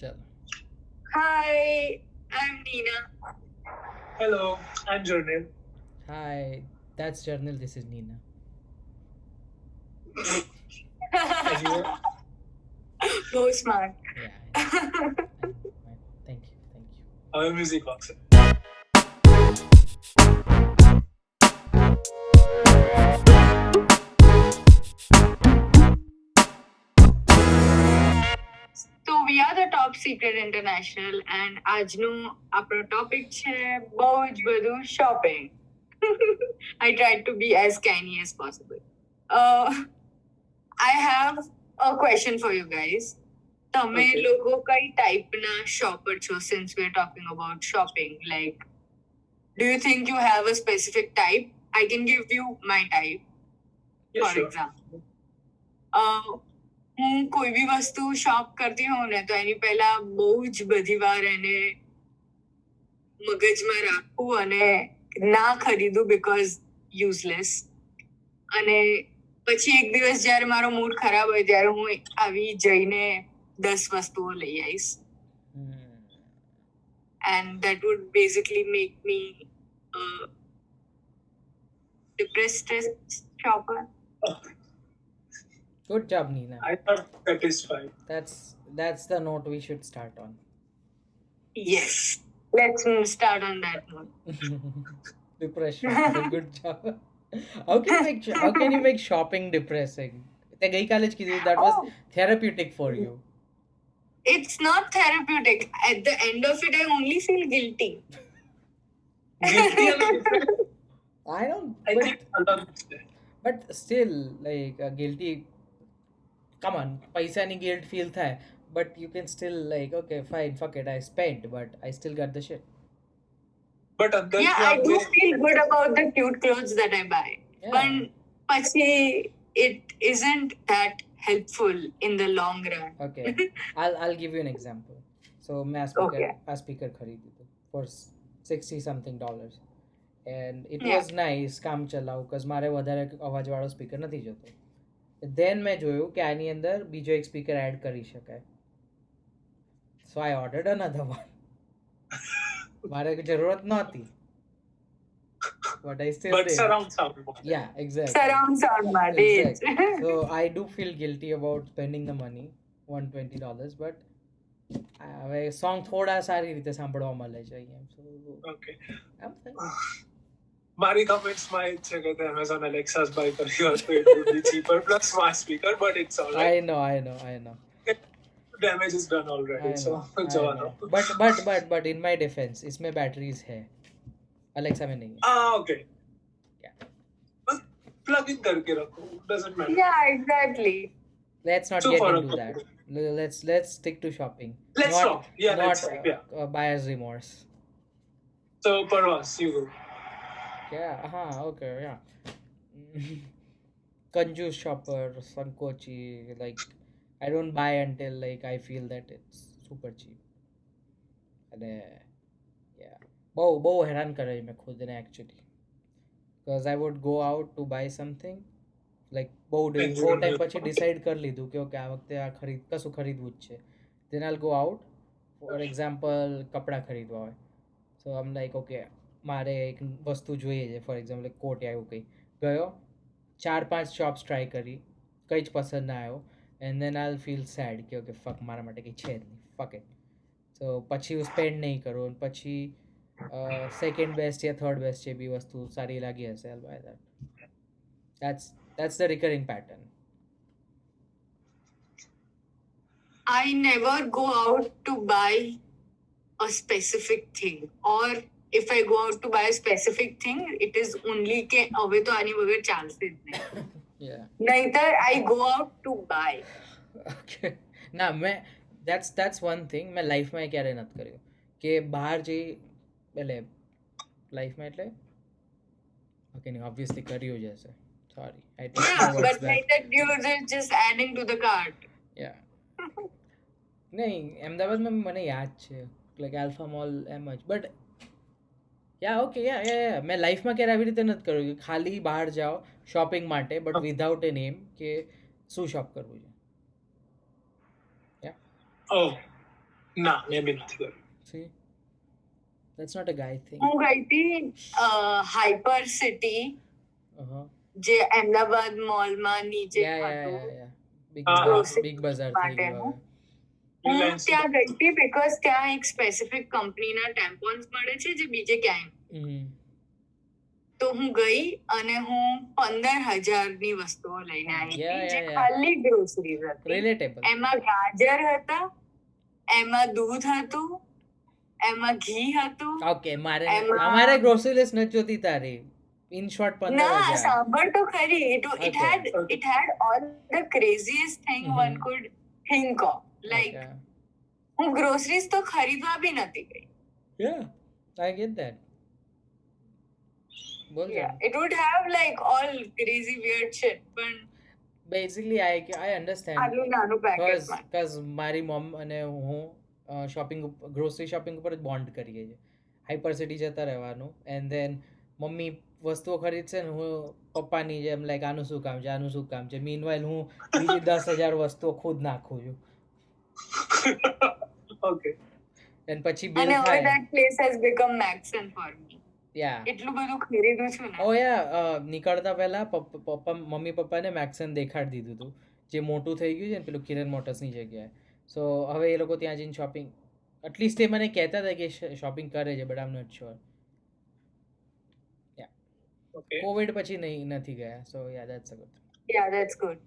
चलो. Hi, I'm Nina. Hello, I'm Jordan. Hi, that's Journal. This is Nina. Anyone? Very smart. Yeah. I know. Thank you. Thank you. Our music box. So we are the Top Secret International and આજનું આપણો topic છે બહુ જ બધું shopping. I tried to be as canny as possible. I have a question for you guys. તમે Okay. લોકો કઈ ટાઈપના શોપર છો since we're talking about shopping? Like, do you think you have a specific type? I can give you my type. Yeah, For sure. example, હું કોઈ બી વસ્તુ shop કરતી હોઉં ને તો એની પહેલા બહુ જ બધી વાર એને મગજમાં રાખવું અને ના ખરીદું because useless. અને પછી એક દિવસ જ્યારે મારો મૂડ ખરાબ હોય ત્યારે હું આવી જઈને 10 વસ્તુઓ લઈ આવીશ. And that would basically make me a depressed shopper. Good job, Nina. I thought satisfied. That's the note we should start on. Yes. Let's start on that note. Depression. Good job. How can you make shopping depressing? તે ગઈકાલે જ કીધું that was Oh. therapeutic for you. It's not therapeutic. At the end of it, I only feel guilty. Guilty and different. I don't. I But, think along with that. but still, like guilty. Come on, paisa ni guilt feel tha. But you can still like, okay, fine, fuck it, I spent, but I still got the shit. But under Yeah, I do feel good about the cute clothes that I buy. Yeah. But pachi, it isn't that helpful in the long run. Okay, I'll give you an example. So मैं आ speaker खरीदी थी for $60 something, and it Yeah. was nice કામ ચલાવ because મારે વધારે અવાજ વાળો speaker નથી જોતો. Then મેં જોયું કે આની અંદર બીજો એક સ્પીકર એડ કરી શકાય. So I ordered another one. મારે જરૂરત નહોતી. But I still But did. surround sound. Yeah, exactly. Surround sound માં Exactly. So I do feel guilty about spending the money, $120, but હવે સોંગ થોડા સારી રીતે સાંભળવા મળે છે અહીંયા. So Okay. I'm fine. મારી comments માં એ જ છે કે તે Amazon Alexa's buy કર્યો હતો, it would be cheaper plus smart speaker, but it's all right. I know. Damage is done already, I so know. जवा दो. But in my defense, इसमें batteries है. Alexa में नहीं है. Okay. Yeah. बस plug in करके रखो, doesn't matter. Yeah, exactly. Let's not So get for into that. Let's stick to shopping. Let's not, stop. Yeah, not let's stop. Yeah. buyer's remorse. So Parvas, you go. Yeah, okay, yeah. Conjuice shopper, Sankochi, like I don't buy until like I feel that it's super cheap. And yeah, બહુ હેરાન કરે મેં ખુદને actually, because I would go out to buy something, like બહુ time પછી decide કરી લીધું કે ઓકે આ વખતે આ કશું ખરીદવું જ છે. Then I'll go out, for example કપડાં ખરીદવા હોય. So I'm like, okay, મારે એક વસ્તુ જોઈએ છે, ફોર એક્ઝામ્પલ એક કોટ આવ્યું કંઈ ગયો 4-5 શોપ્સ ટ્રાય કરી, કંઈ જ પસંદ ના આવ્યો, and then I feel sad કે ઓકે ફક મારા માટે કંઈ છે જ નહીં, ફક ઇટ. સો પછી હું સ્પેન્ડ નહીં કરું, અને પછી સેકન્ડ બેસ્ટ યા થર્ડ બેસ્ટ જે બી વસ્તુ સારી લાગી હશે I'll buy that. That's the recurring pattern. I never go out to buy a specific thing, or if I go out to buy a specific thing, it is only કે હવે તો આની વગર ચાલશે જ નહીં. Yeah. નહીતર I go out to buy. Okay. ના મેં that's one thing મેં લાઈફમાં ક્યારે નથી કર્યું કે બહાર જઈ એટલે લાઈફમાં એટલે ઓકે નહીં ઓબ્વિયસલી કર્યું જ હશે. Sorry, I take Yeah, my words but back. like that you're just adding to the cart. Yeah. નહીં અમદાવાદમાં મને યાદ છે લાઈક આલ્ફા મોલ એમ જ, બટ ઓકે મેં લાઈફમાં ક્યારે આવી રીતે નથી કર્યું કે ખાલી બહાર જાઓ શોપિંગ માટે બટ વિધાઉટ એન એમ કે શું શોપ કરવું છે. Oh, ના મેં બી નથી કર્યું. See, that's not a guy thing. હું ગઈ હતી હાઈપર સિટી Uh-huh. જે અહેમદાબાદ મોલમાં નીચે Yeah, yeah, હતું yeah, yeah. Big Ah, bazaar, big bazaar થઈ ગયો માટેનું. હવે. હું Reliance. ત્યાં ગઈ હતી બીકોઝ ત્યાં એક સ્પેસિફિક કંપનીના ટેમ્પોન્સ મળે છે જે બીજે ક્યાંય હમ. તો હું ગઈ અને હું 15,000 ની વસ્તુઓ લઈને આવી Yeah, હતી જે yeah, yeah. ખાલી ગ્રોસરીઝ હતી. Relatable. એમાં ગાજર હતા, એમાં દૂધ હતું, એમાં ઘી હતું. Okay, મારે એમાં- અમારે ગ્રોસરી લિસ્ટ નથી જોતી તારી. In short, ના 15,000. સાંભળ તો ખરી. It Okay. had all the craziest thing Mhm. one could think of. Like Okay. હું ગ્રોસરીઝ તો ખરીદવા બી નથી ગઈ. Yeah, I get that. બોલ Yeah, જા. it would have like all crazy weird shit. પણ Basically, I understand. આટલું નાનું પેકેટમાં. Because મારી મમ અને હું શોપિંગ ગ્રોસરી શોપિંગ ઉપર જ બોન્ડ કરીએ છીએ. હાઈપર સિટી જતા રહેવાનું એન્ડ ધેન મમ્મી વસ્તુઓ ખરીદશે ને હું પપ્પાની જેમ લાઈક આનું શું કામ છે આનું શું કામ છે મીનવાઇલ હું બીજી 10,000 વસ્તુઓ ખુદ નાખું છું Okay. એન્ડ પછી બિલ અને હવે થાય that place has become Maxon for me. યા એટલું બધું ખરીદું છું ને. ઓ યા નીકળતા પહેલા મમ્મી પપ્પાને મેક્સન દેખાડી દીધું હતું જે મોટું થઈ ગયું છે ને પેલું કિરણ મોટર્સની જગ્યાએ સો હવે એ લોકો ત્યાં જઈને શોપિંગ એટલીસ્ટ એ મને કહેતા હતા કે શોપિંગ કરે છે બટ આમ નોટ શ્યોર Okay. કોવિડ પછી નથી ગયા so yeah that's a good Yeah, that's good.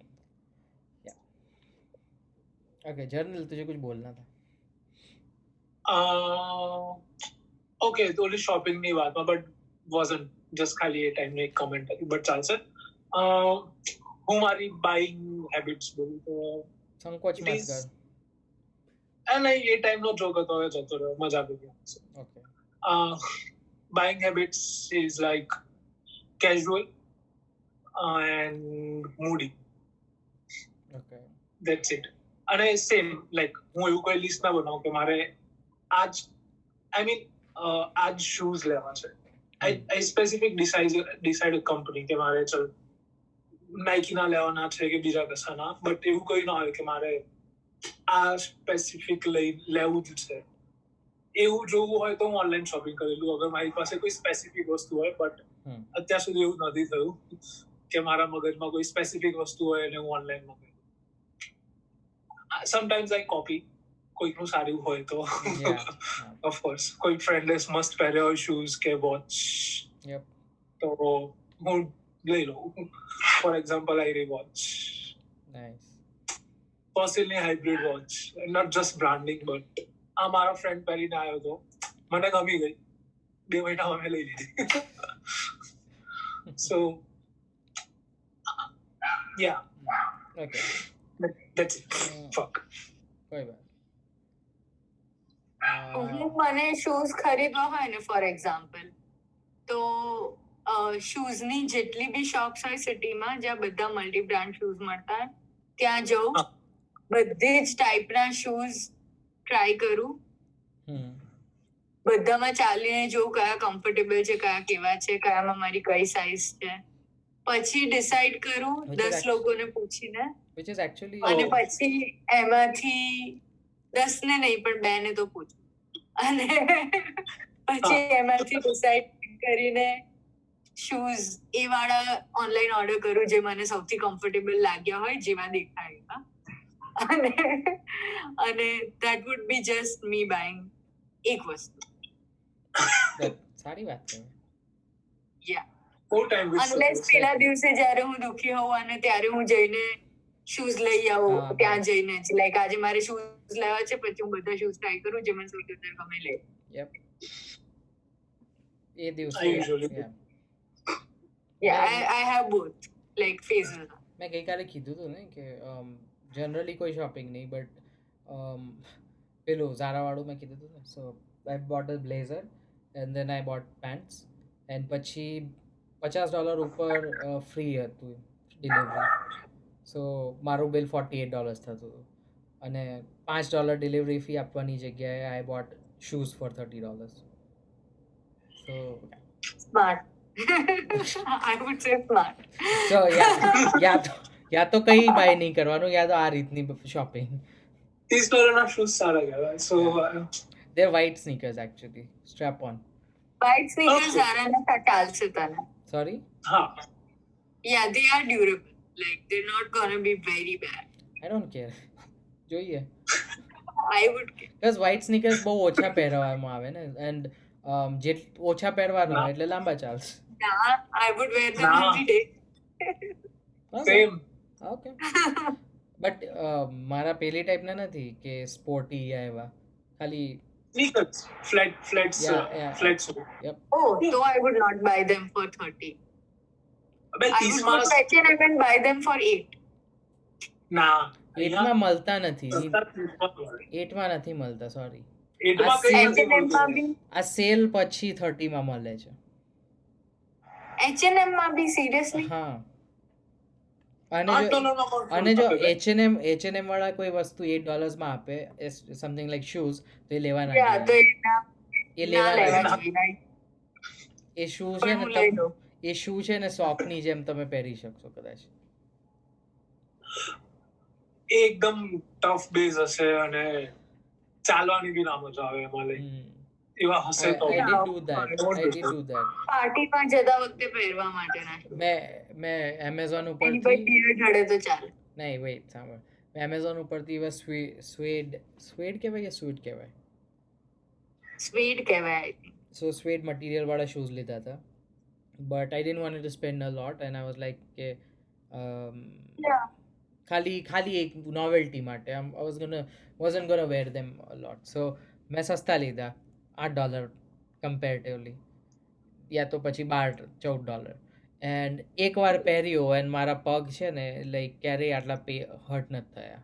Okay जर्नल तुझे कुछ बोलना था Okay, તો ઓલી શોપિંગ ની વાતમાં બટ વોઝન્ટ જસ્ટ ખાલી એ ટાઈમ એક કમેન્ટ હતી બટ ચાલશે. હું મારી બાઇંગ હેબિટ્સ બોલું તો संकोच मत Please. कर અને એ ટાઈમ નો જોક હતો હવે જતો રહ્યો મજા આવી ગઈ. Okay Buying habits is like casual and moody. Okay That's it. અને સેમ લાઈક હું એવું કોઈ લિસ્ટ ના બનાવું કે મારે આજ શૂઝ લેવા છે. I specific decide a company કે મારે ચલ નાઇકી ના લેવાના છે કે બીજા કશાના બટ એવું કોઈ ના હોય કે મારે આ સ્પેસિફિક લેવું જ છે. એવું જોવું હોય તો હું ઓનલાઈન શોપિંગ કરેલું અગર મારી પાસે કોઈ સ્પેસિફિક વસ્તુ હોય બટ અત્યાર સુધી એવું નથી થયું કે મારા મગજમાં કોઈ સ્પેસિફિક વસ્તુ હોય અને હું ઓનલાઈન મંગાવું. સમટાઈમ્સ આઈ કોપી કોઈકનું સારું હોય તો Yeah. ઓફકોર્સ કોઈ ફ્રેન્ડે મસ્ત પહેર્યા હોય શૂઝ કે વોચ Yep. તો હું લઈ લઉં. Four example I re watch nice personally hybrid watch not just branding but આ મારો ફ્રેન્ડ પહેરીને આવ્યો હતો મને ગમી ગઈ 2 મહિનામાં મેં લઈ લીધી. સો યા ओके that's it. Fuck. कोई बात મને શૂઝ ખરીદવા હોય ને ફોર એક્ઝામ્પલ તો શૂઝની જેટલી બી શોપ્સ હોય સિટીમાં જ્યાં બધા મલ્ટી બ્રાન્ડ શૂઝ મળતા હોય ત્યાં જઉં હા. બધી જ ટાઈપના શૂઝ ટ્રાય કરું બધામાં ચાલીને જોઉં કયા કમ્ફર્ટેબલ છે કયા કેવા છે કયામાં મારી કઈ સાઇઝ છે પછી ડિસાઈડ કરું Which is 10 actually- લોકોને પૂછીને which is actually અને Oh. પછી એમાંથી 10 ને નહીં પણ 2 ને તો પૂછું અને પછી એમાંથી ડિસાઈડ કરીને શૂઝ એ વાળા ઓનલાઈન ઓર્ડર કરું જે મને સૌથી કમ્ફર્ટેબલ લાગ્યા હોય જેવા દેખાય એવા. અને that would be just me buying એક વસ્તુ. સારી વાત છે બહુ time waste અનલેસ થતો પેલા છે. દિવસે જ્યારે હું દુખી હોઉં અને ત્યારે હું જઈને શૂઝ લઈ આવું હા, ત્યાં બસ. જઈને જ લાઈક આજે મારે શૂઝ લેવા છે પછી હું બધા શૂઝ ટ્રાય કરું જે મને સૌથી વધારે ગમે લે. યપ એ દિવસે I usually do. yeah. I have both like phases. મેં ગઈકાલે કીધું હતું ને કે જનરલી કોઈ શોપિંગ નહીં બટ પેલું ઝારાવાળું મેં કીધું હતું ને so I bought a blazer and then I bought pants and પછી $50 ઉપર ફ્રી હતું ડિલિવરી સો મારું બિલ $48 થતું હતું અને $5 ડિલિવરી ફી આપવાની જગ્યાએ I bought shoes for $30 so Smart. I would say smart. So યા તો કંઈ બાય નહીં કરવાનું યા તો આ રીતની શોપિંગ $30 ના શૂઝ સારા કહેવાય. So They're white sneakers actually. Strap on. White sneakers Okay. સારા નતા, ચાલશે તને. Sorry? હા, Yeah, they are durable. Like, they're not gonna be very bad. I don't care. જોઈએ. I would get. Because white sneakers બહુ ઓછા પહેરવામાં આવે ને and જે ઓછા પહેરવાના હોય એટલે લાંબા ચાલશે. Nah, I would wear them Nah. every day. same. Okay but મારા પેલી ટાઈપના નથી કે સ્પોર્ટી યા એવા ખાલી Sneakers, flats, Yeah, yeah. flats. Oh, so I would not buy them for 30. અબે I would go 30 to H&M and buy them for 8. ના, 8માં મળતા નથી. સસ્તા 30 મળે. 8માં નથી મળતા સોરી. 8 માં આ કઈ sale- નથી H&M માં મળતું. બી આ સેલ પછી 30માં મળે છે. H&M માં બી seriously. હા અને $8 જો માં કોણ અને જો આપે? H&M વાળા કોઈ વસ્તુ $8 માં આપે સમથિંગ લાઈક શૂઝ તો એ લેવા ના Yeah, તો જોઈએ. એના એ ના લેવા લેવા ના જોઈએ. right? એ શૂ છે પણ ને હું લઈ લઉં. એ શૂ છે ને સોકની જેમ તમે પહેરી શકશો કદાચ. એ એકદમ ટફ બેઝ હશે અને ચાલવાની બી ના મજા આવે એમાં લઈ એવા હશે તો I did do that. Don't I do did that. do that. પાર્ટીમાં જતા વખતે પહેરવા માટેના shoes. મેં Amazon એની ઉપરથી પર beard હડે તો ચાલે. નહીં વેઇટ સાંભળ મેં Amazon ઉપરથી એવા સ્વેડ કહેવાય કે સ્વીટ કહેવાય Suede કહેવાય, I think. સો સ્વેડ મટીરિયલ વાળા શૂઝ લીધા હતા but I didn't want to spend a lot and I was like કે Yeah. ખાલી એક નોવેલ્ટી માટે I wasn't gonna wear them a lot so મેં સસ્તા લીધા $8 કમ્પેરેટિવલી યા તો પછી $12-14 એન્ડ એકવાર પહેર્યો એન્ડ મારા પગ છે ને લાઈક ક્યારેય આટલા હર્ટ નથી થયા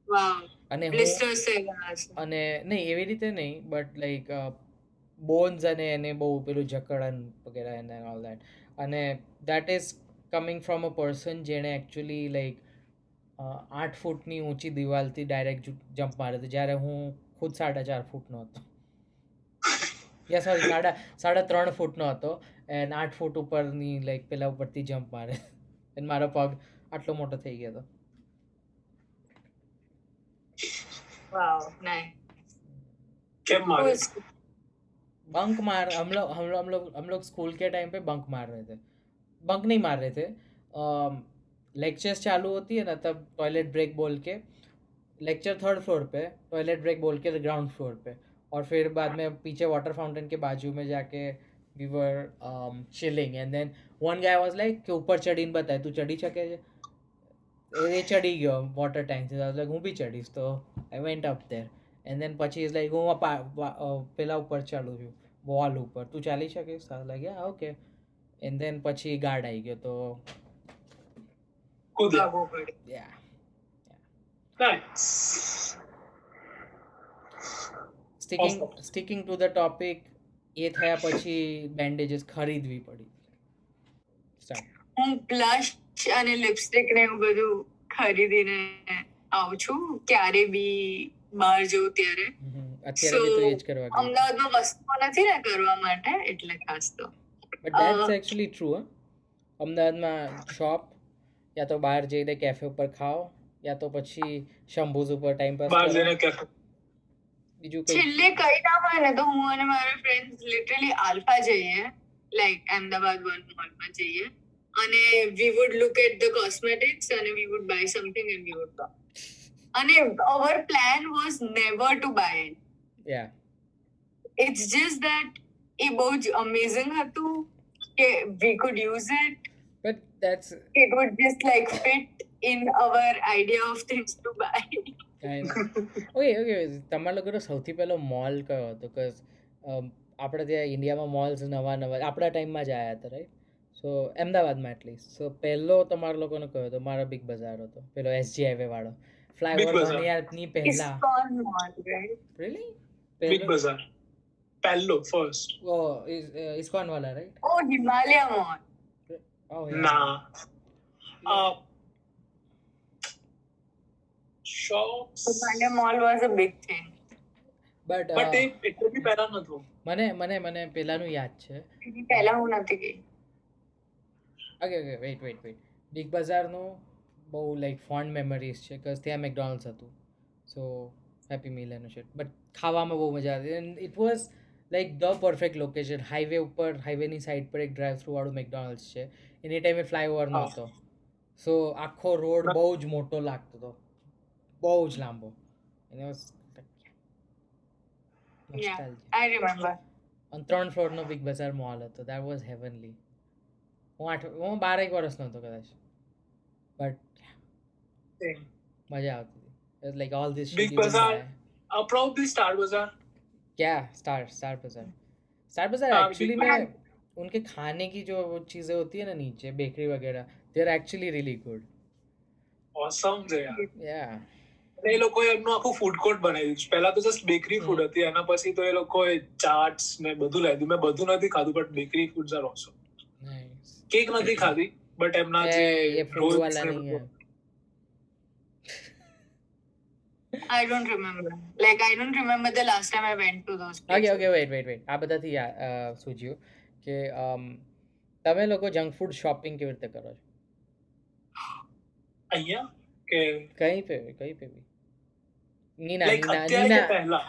Wow. અને હું Blisters થઈ ગયા છે. અને નહીં એવી રીતે નહીં બટ લાઈક બોન્સ અને એને બહુ પેલું જકડન વગેરે એન્ડ ઓલ દેટ અને that is coming from a person જેણે એકચ્યુઅલી લાઈક 8 ફૂટની ઊંચી દિવાલથી ડાયરેક્ટ જમ્પ માર્યો હતો જ્યારે હું ખુદ 4.5 ફૂટનો હતો યા સોરી 3.5 ફૂટનો હતો એન્ડ 8 ફૂટ ઉપરની લાઈક પેલા ઉપરથી જમ્પ મારે એન્ડ મારો પગ આટલો મોટો થઈ ગયો હતો. Wow, nice. કેમ મારે Cool. बंक मार हम लोग स्कूल के टाइम पे बंक मार रहे थे बंक नहीं मार रहे थे लेक्चर्स चालू होती है ना तब टॉयलेट ब्रेक बोल के लेक्चर 3rd फ्लोर पे टॉयलेट ब्रेक बोल के ग्राउंड फ्लोर पे और फिर बाद में पीछे वाटर फाउंटेन के बाजू में जाके we were chilling and then one guy was like कि ऊपर चढ़ीने बताए तू चढ़ी શકે છે એ ચડી ગયો વોટર ટેન્ક થી લાઈક હું બી ચડીશ તો I went up there and then પછી ઇઝ લાઈક હું પેલા ઉપર ચાલુ છું વોલ ઉપર તું ચાલી શકીશ લાગ્યા ઓકે એન્ડ દેન પછી ગાર્ડ આવી ગયો તો કૂદ્યા ભાગવું પડે. યા nice sticking to the topic એ થયા પછી બેન્ડેજીસ ખરીદવી પડી સ્ટાર્ટ હું બ્લશ અને લિપસ્ટિક ને એવું બધું ખરીદીને આવું છું ક્યારે બી બહાર જઉં ત્યારે. અત્યારે બી તો એ જ કરવા ગઈ અમદાવાદમાં વસ્તુઓ નથી ને કરવા માટે એટલે ખાસ તો બટ ધેટ્સ એકચ્યુઅલી ટ્રુ અમદાવાદમાં શોપ યા તો બહાર જઈને કેફે ઉપર ખાઓ યા તો પછી શંભુઝ ઉપર ટાઈમ પાસ બહાર કરો જઈને કેફે બીજું કંઈ છેલ્લે કઈ ના હોય ને તો હું અને મારા ફ્રેન્ડ્સ લિટરલી આલ્ફા જઈએ લાઈક અમદાવાદ વન મોલમાં જઈએ અને we would look at the cosmetics અને we would buy something and we would go અને our plan was never to buy it yeah it's just that એ બહુ જ અમેઝિંગ હતું કે we could use it but that's it would just like fit in our idea of things to buy. Okay તમારા લોકોનો સૌથી પહેલો mall કયો હતો બિકોઝ આપણે ત્યાં ઇન્ડિયામાં મોલ્સ નવા આપણા ટાઈમમાં જ આવ્યા હતા રાઈટ સો અમદાવાદમાં એટલીસ્ટ સો પહેલો તમારા લોકોનો કયો હતો મારો બિગ બજાર હતો પેલો SG હાઈવે વાળો Big ફ્લાયઓવર Bazaar. બન્યાની પહેલા ISKCON mall, right? Really big બજાર પહેલો ફર્સ્ટ ઓ ઇસ્કોન વાળા right Oh, Himalaya Mall. Oh, ના shops Himalaya Mall was a big thing. But but એ એટલું બી પહેલા નતું મને પેલાનું યાદ છે એની પહેલા હું નથી ગઈ. ઓકે વેઇટ બિગ બજારનું બહુ લાઈક ફોન્ડ મેમરીઝ છે બિકોઝ ત્યાં મેકડોનલ્ડ્સ હતું સો હેપી મીલ એનું શેટ બટ ખાવામાં બહુ મજા આવતી and it was like the perfect location highway ઉપર હાઈવેની સાઈડ પર એક ડ્રાઈવ થ્રુ વાળું મેકડોનલ્ડ્સ છે એની ટાઈમે ફ્લાયઓવર હા. નહોતો સો આખો રોડ બહુ જ મોટો લાગતો હતો બહુ જ લાંબો અને Yeah, I remember. અને 3 ફ્લોરનો બિગ બજાર મોલ હતો દેટ વોઝ હેવનલી હું 12 વર્ષનો હતો કદાચ બટ Same. મજા આવતી હતી like all this Big Bazaar. Probably Star Bazaar. क्या स्टार बाजार हाँ, एक्चुअली Big में उनके खाने की जो वो चीज़ें होती है ना नीचे बेकरी वगैरह they are actually really good Awesome છે યાર. या અને એ લોકોએ એમનું આખું ફૂડ કોર્ટ બનાવ્યું છે. પહેલા તો જસ્ટ બેકરી ફૂડ હતી, એના પછી તો એ લોકોએ ચાટ્સ ને બધું લાવ્યું. મેં બધું નથી ખાધું, but bakery foods are awesome. Nice cake નથી ખાધી, બટ એમના જે ये फ्रूट rolls वाला ને नहीं है I don't remember. Like, I don't remember the last time I went to those places. Okay wait આ બધાથી સૂચ્યું કે તમે લોકો જંક ફૂડ શોપિંગ કેવી રીતે કરો છો અહીંયા કે કहीं पे भी नीना લાઈક नीना અત્યારે કે नीना પહેલા?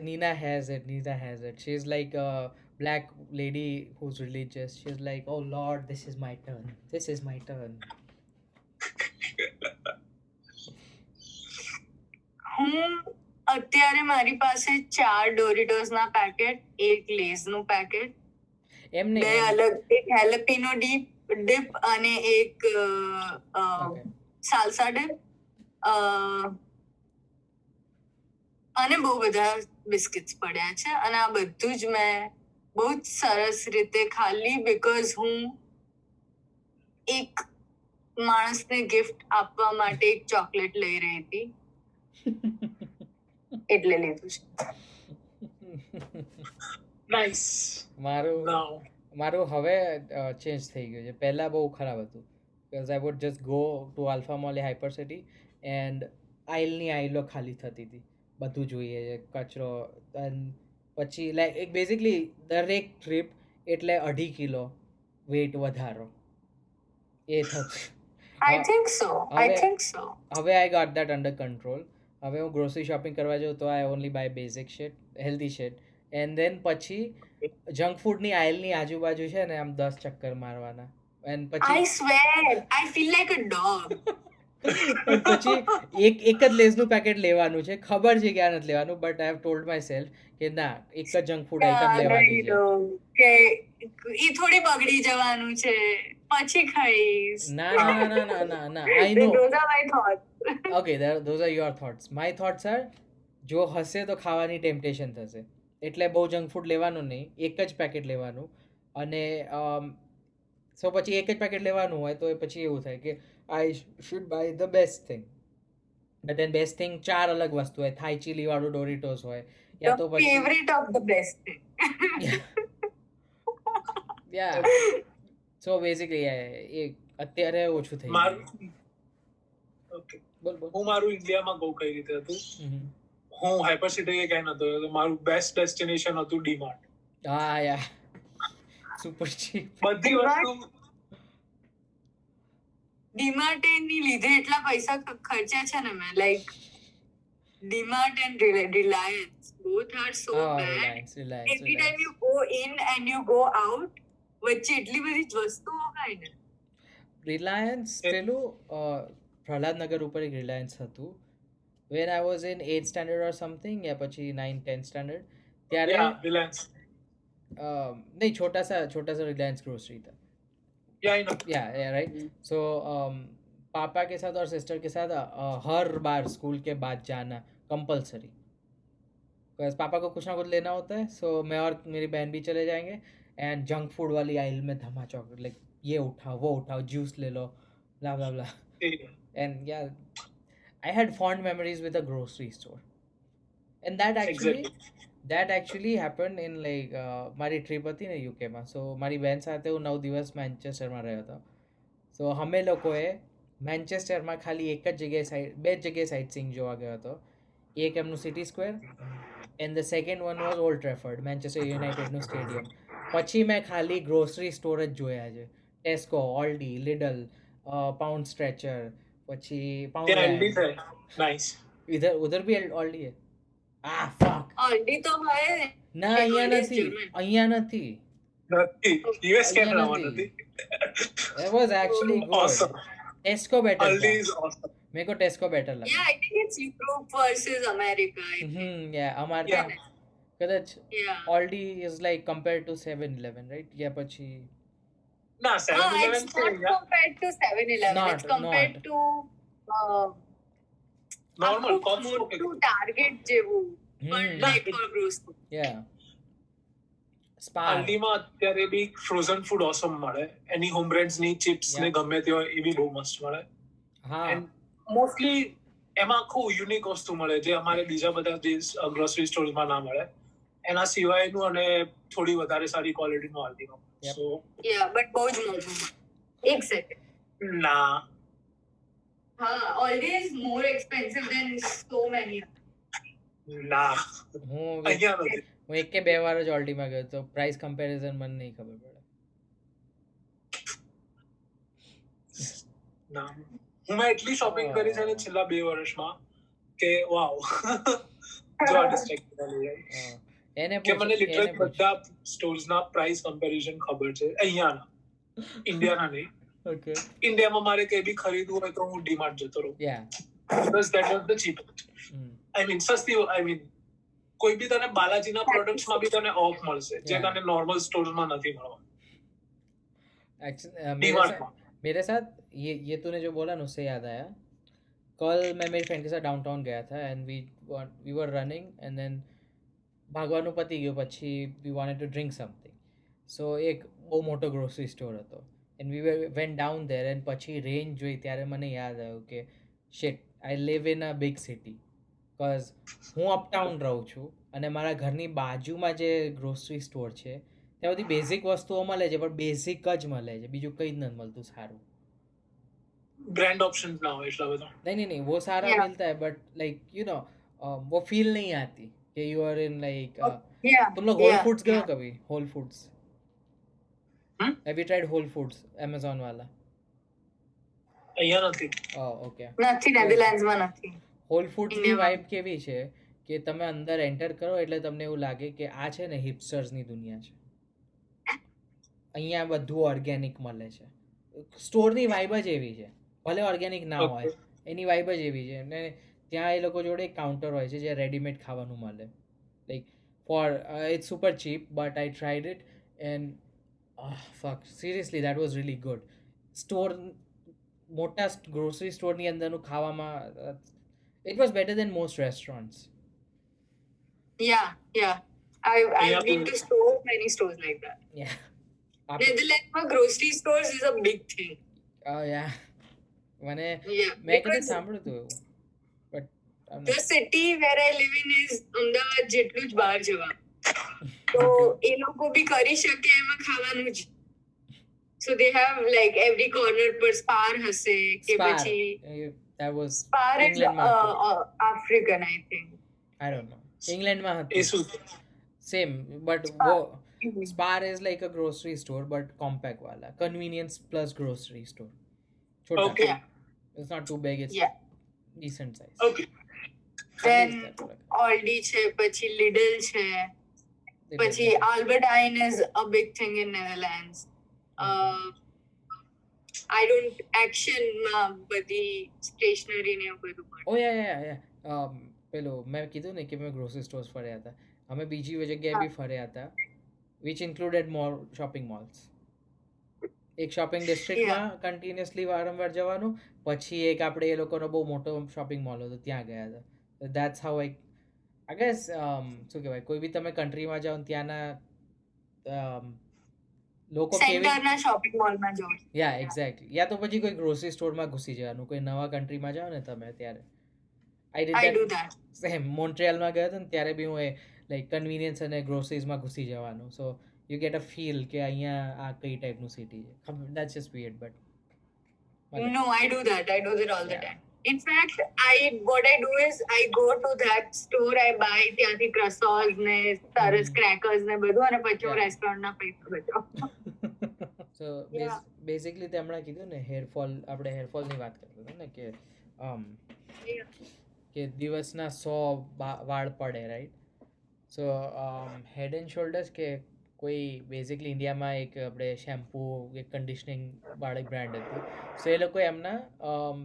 Nina has it. She's like a black lady who's religious. She's like, oh Lord, this is my turn. હું અત્યારે મારી પાસે 4 ડોરિટોસ ના પેકેટ, 1 લેઝ નું પેકેટ, એમ 2 નહીં અલગ, એક હેલેપિનો ડીપ અને એક Okay. સાલ્સા ડીપ અને બહુ બધા બિસ્કિટ્સ પડ્યા છે અને આ બધું જ મેં બહુ જ સરસ રીતે ખાલી બીકોઝ હું એક માણસને ગિફ્ટ આપવા માટે એક ચોકલેટ લઈ રહી હતી એટલે લીધું છે. નાઇસ. મારું હવે ચેન્જ થઈ ગયું છે પહેલાં બહુ ખરાબ હતું because I would just go to Alpha mall એ હાઇપર સિટી એન્ડ આઈલની આઈલો ખાલી થતી હતી બધું જોઈએ છે કચરો અને પછી લાઈક એક બેઝિકલી દરેક ટ્રીપ એટલે 2.5 કિલો વેઇટ વધારો એ થતું I think so. હવે I got that under control હવે હું ગ્રોસરી શોપિંગ કરવા જાઉં તો I only buy basic shit healthy shit and then પછી જંક ફૂડની આઈલની આજુબાજુ છે ને આમ 10 ચક્કર મારવાના એન્ડ I પછી swear, I feel like a dog. પછી એક જ લેઝનું પેકેટ લેવાનું છે ખબર છે કે આ નથી લેવાનું but I have told my self કે ના એક જ જંક ફૂડ આઈટમ લેવાની છે કે ઈ થોડી બગડી જવાનું છે પછી ખાઈશ. ના I know Those are my thoughts. Okay those are your thoughts my thoughts are જો હશે તો ખાવાની ટેમ્પટેશન થશે એટલે બહુ જંક ફૂડ લેવાનું નહીં એક જ પેકેટ લેવાનું અને સો પછી એક જ પેકેટ લેવાનું હોય તો એ પછી એવું થાય કે I should buy the best thing but an best thing 4 અલગ વસ્તુ હોય થાઈ ચીલી વાળું ડોરિટોસ હોય યા તો The પછી favorite of the best thing. Yeah so basically એ અત્યારે ઓછું થઈ ગયું મારું ઓકે, બોલ હું મારું ઇન્ડિયામાં કહું કઈ રીતે હતું. હું હાઇપર સિટી કે ક્યાંય નતો ગયો. મારું બેસ્ટ ડેસ્ટિનેશન હતું ડીમાર્ટ. હા યા સુપર ચીપ બધી વસ્તુ ડીમાર્ટ ની લીધે એટલા પૈસા ખર્ચ્યા છે ને મેં like DMart and Reliance both are so bad. Every time you go in and you go out વચ્ચે એટલી બધી જ વસ્તુઓ હોય ને. રિલાયન્સ પેલું પ્રહલાદનગર ઉપર એક રિલાયન્સ હતું when I was in 8th standard or something યા પછી 9th 10th સ્ટાન્ડર્ડ ત્યારે રિલાયન્સ नहीं छोटा सा रिलायंस ग्रोसरी था या आई नो या राइट सो पापा के साथ और सिस्टर के साथ हर बार स्कूल के बाद जाना कंपलसरी बिकॉज पापा को कुछ ना कुछ लेना होता है सो मैं और मेरी बहन भी चले जाएंगे एंड जंक फूड वाली आइल में धमा चौक लाइक ये उठाओ वो उठाओ जूस ले लो blah blah blah and yeah I had fond memories with a grocery store and that actually happened in like મારી ટ્રીપ હતી ને યુકેમાં સો મારી બહેન સાથે હું 9 દિવસ મેન્ચેસ્ટરમાં રહ્યો હતો સો અમે લોકોએ મેન્ચેસ્ટરમાં ખાલી એક જ જગ્યાએ બે જગ્યાએ સાઇટ સીઈંગ જોવા ગયો હતો એક એમનું city square and the second one was Old Trafford Manchester યુનાઇટેડનું સ્ટેડિયમ પછી મેં ખાલી ગ્રોસરી સ્ટોર જ જોયા છે ટેસ્કો ઓલ્ડી લિડલ પાઉન્ડ સ્ટ્રેચર પછી ત્યાં એલડી છે નાઇસ इधर उधर भी ऑल्डी है fuck ऑलरेडी तो है ના Hey, અહીંયા Aldi is નથી German. અહીંયા નથી નથી યુએસ કેમ અહીંયા રહેવા નથી નથી it was actually good Awesome. टेस्को better Aldi था is awesome. मेरे को टेस्को बेटर लगा Yeah, I think it's Europe versus America. yeah અમાર Yeah. ત્યાં કદાચ Yeah. Oldi is like compared to 7-Eleven right या પછી ના It's 7-Eleven છે not compared to 7-Eleven. Not- It's compared not. to normal આખું કોસ્ટકો મોટું Target જેવું. But Hmm. like for grocery. yeah Spar અલ્ડીમાં અત્યારે બી ફ્રોઝન ફૂડ ઓસમ મળે એની હોમ બ્રાન્ડ્સ ની ચિપ્સ ને Yeah. ગમે તે હોય એ બી બહુ મસ્ત મળે હા એન્ડ મોસ્ટલી એમાં આખું યુનિક વસ્તુ મળે જે અમારે બીજા બધા જે ગ્રોસરી સ્ટોર્સમાં ના મળે એના સિવાયનું અને થોડી વધારે સારી ક્વોલિટીનું અલ્ડીમાં Yep. સો Yeah, but બહુ જ મોંઘું. એક second. ના Aldi is more expensive than so many. ના હું અહીંયા નથી હું એક કે બે વાર જ ઓલ્ડીમાં ગયો તો પ્રાઇસ કમ્પેરિઝન મને નહીં ખબર પડે ના હું એટલી શોપિંગ કરી છે ને છેલ્લા 2 વર્ષમાં કે વાવ જો આ distract થઈ જાય હા. એને કે મને પૂછ લિટરલી બધા સ્ટોર્સના પ્રાઇસ કમ્પેરિઝન ખબર છે અહીંયાના ઇન્ડિયાના નહીં ઓકે ઇન્ડિયામાં મારે કંઈ બી ખરીદવું હોય તો હું ડીમાર્ટ જતો રહું yeah because that was the cheapest I mean સસ્તી આઈ મીન કોઈ બી તને બાલાજીના પ્રોડક્ટ્સમાં બી તને ઓફ મળશે જે Yeah. તને નોર્મલ સ્ટોરમાં નથી મળવાનું मेरे ડીમાર્ટમાં साथ मेरे साथ ये तूने जो बोला ना उससे याद आया कल मैं मेरी फ्रेंड के साथ डाउनटाउन गया था and we were running and then ભાગવાનું પતી ગયું પછી we wanted to drink something so એક બહુ મોટો ગ્રોસરી સ્ટોર હતો and we went down there and પછી રેન્જ જોઈ ત્યારે મને યાદ આવ્યું કે shit I live in a big city because હું અપટાઉન રહું છું અને મારા ઘરની બાજુમાં જે ગ્રોસરી સ્ટોર છે ત્યાં બધી બેઝિક વસ્તુઓ મળે છે પણ બેઝિક જ મળે છે બીજું કંઈ જ નથી મળતું સારું બ્રાન્ડ ઓપ્શન્સ ના હોય એટલા બધા नहीं वो सारा Yeah. मिलता है बट लाइक यू नो वो फील नहीं आती कि you are in like Yeah. तुम लोग होल Yeah, फूड्स गए हो yeah. कभी whole foods Hmm? Have you tried whole foods Amazon वाला અહીંયા નથી ઓકે નથી નેધરલેન્ડ્સમાં નથી. હોલ ફૂડ્સની India વાઇબ કેવી છે કે તમે અંદર એન્ટર કરો એટલે તમને એવું લાગે કે આ છે ને હિપસ્ટર્સની દુનિયા છે અહીંયા બધું ઓર્ગેનિક મળે છે સ્ટોરની વાઇબ જ એવી છે ભલે ઓર્ગેનિક ના Okay. હોય એની વાઇબ જ એવી છે અને ત્યાં એ લોકો જોડે એક કાઉન્ટર હોય છે જે રેડીમેડ ખાવાનું મળે like for its super cheap but I tried it and fuck seriously that was really good store મોટા ગ્રોસરી સ્ટોરની અંદરનું ખાવામાં it was better than most restaurants Yeah, yeah. I've Yeah. been to so many stores like that. Yeah Netherlands grocery stores is a big thing. યા મને Yeah. મેં કદાચ Because સાંભળ્યું હતું એવું but the city where I live in is Ahmedabad જેટલું જ બહાર જવા. તો એ લોકો બી કરી શકે એમાં ખાવાનું જ. So they have like every corner પર Spar હશે કે પછી that was Spar is ઇંગ્લેન્ડમાં હતું African I think. I don't know ઇંગ્લેન્ડમાં એ હતું શું સેમ બટ Spar. वो Spar is like a grocery store but compact वाला convenience plus grocery store छोटा Okay. Yeah. it's not too big it's Yeah. decent size okay Then At least that, Aldi છે પછી Lidl છે પછી Albertine is a big thing in Netherlands. I don't action માં બધી stationary ને એવું બધું મળે. ઓ યા પેલો મેં કીધું ને કે મેં ગ્રોસરી સ્ટોર્સ ફર્યા હતા અમે બીજી જગ્યાએ બી ફર્યા હતા which included more shopping malls એક શોપિંગ ડિસ્ટ્રિક્ટમાં કન્ટિન્યુઅસલી વારંવાર જવાનું પછી એક આપણે એ લોકોનો બહુ મોટો શોપિંગ મોલ હતો ત્યાં ગયા હતા દેટ્સ હાઉ આઈ ગેસ શું કહેવાય કોઈ બી તમે કન્ટ્રીમાં જાઓ ને ત્યાંના લોકો કેવી સેન્ટરના શોપિંગ મોલમાં જવું. યા એક્ઝેક્ટલી યા તો પછી કોઈ ગ્રોસરી સ્ટોરમાં ઘૂસી જવાનું કોઈ નવા કન્ટ્રીમાં જાઓ ને તમે ત્યારે I do that. સેમ મોન્ટ્રિયલમાં ગયો હતો ને ત્યારે બી હું એ લાઈક કન્વિનિયન્સ અને ગ્રોસરીઝમાં ઘૂસી જવાનું so you get a feel કે અહીંયા આ કઈ ટાઈપનું સિટી છે that's just weird but No, I do that. I do that all the Yeah. time. In fact, what I do is I go to that store, I buy ત્યાંથી croissants ને સરસ crackers ને બધું અને પછી હું Yeah. રેસ્ટોરન્ટના પૈસા બચાવું. સો Yeah. બેઝિકલી તે હમણાં કીધું ને હેરફોલ આપણે હેરફોલની વાત કરતા હતા ને કે કે દિવસના 100 વાળ પડે, right? So head and shoulders કે કોઈ બેઝિકલી ઇન્ડિયામાં એક આપણે શેમ્પૂ કે કન્ડિશનિંગ વાળી બ્રાન્ડ હતી. સો એ લોકોએ એમના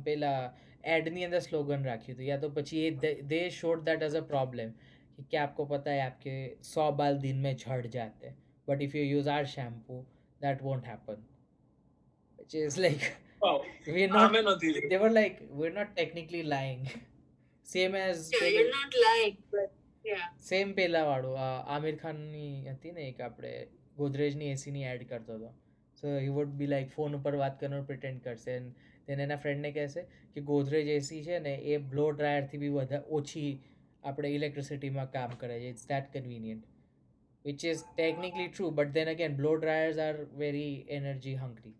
પેલા એડની અંદર સ્લોગન રાખ્યું હતું, યા તો પછી એ દે શોડ દેટ એઝ અ પ્રॉब्लम कि क्या आपको पता है आपके 100 बाल दिन में झड़ जाते हैं, but if you use our shampoo that won't happen, which is like Wow. we're not, આમે નથી they were like we're not technically lying. Same as Yeah, you're not lying, but yeah. Same પેલા વાળું આમિર ખાનની હતી ને એક, આપણે ગોદરેજની એસીની ad કરતો હતો. So he would be like phone ઉપર વાત કરવાનું પ્રિટેન્ડ કરશે, તેને એના ફ્રેન્ડને કહેશે કે ગોદરેજ એસી છે ને એ બ્લો ડ્રાયરથી બી ઓછી આપણે ઇલેક્ટ્રિસિટીમાં કામ કરે છે. It's that convenient, which is technically true, but then again blow dryers are very energy hungry.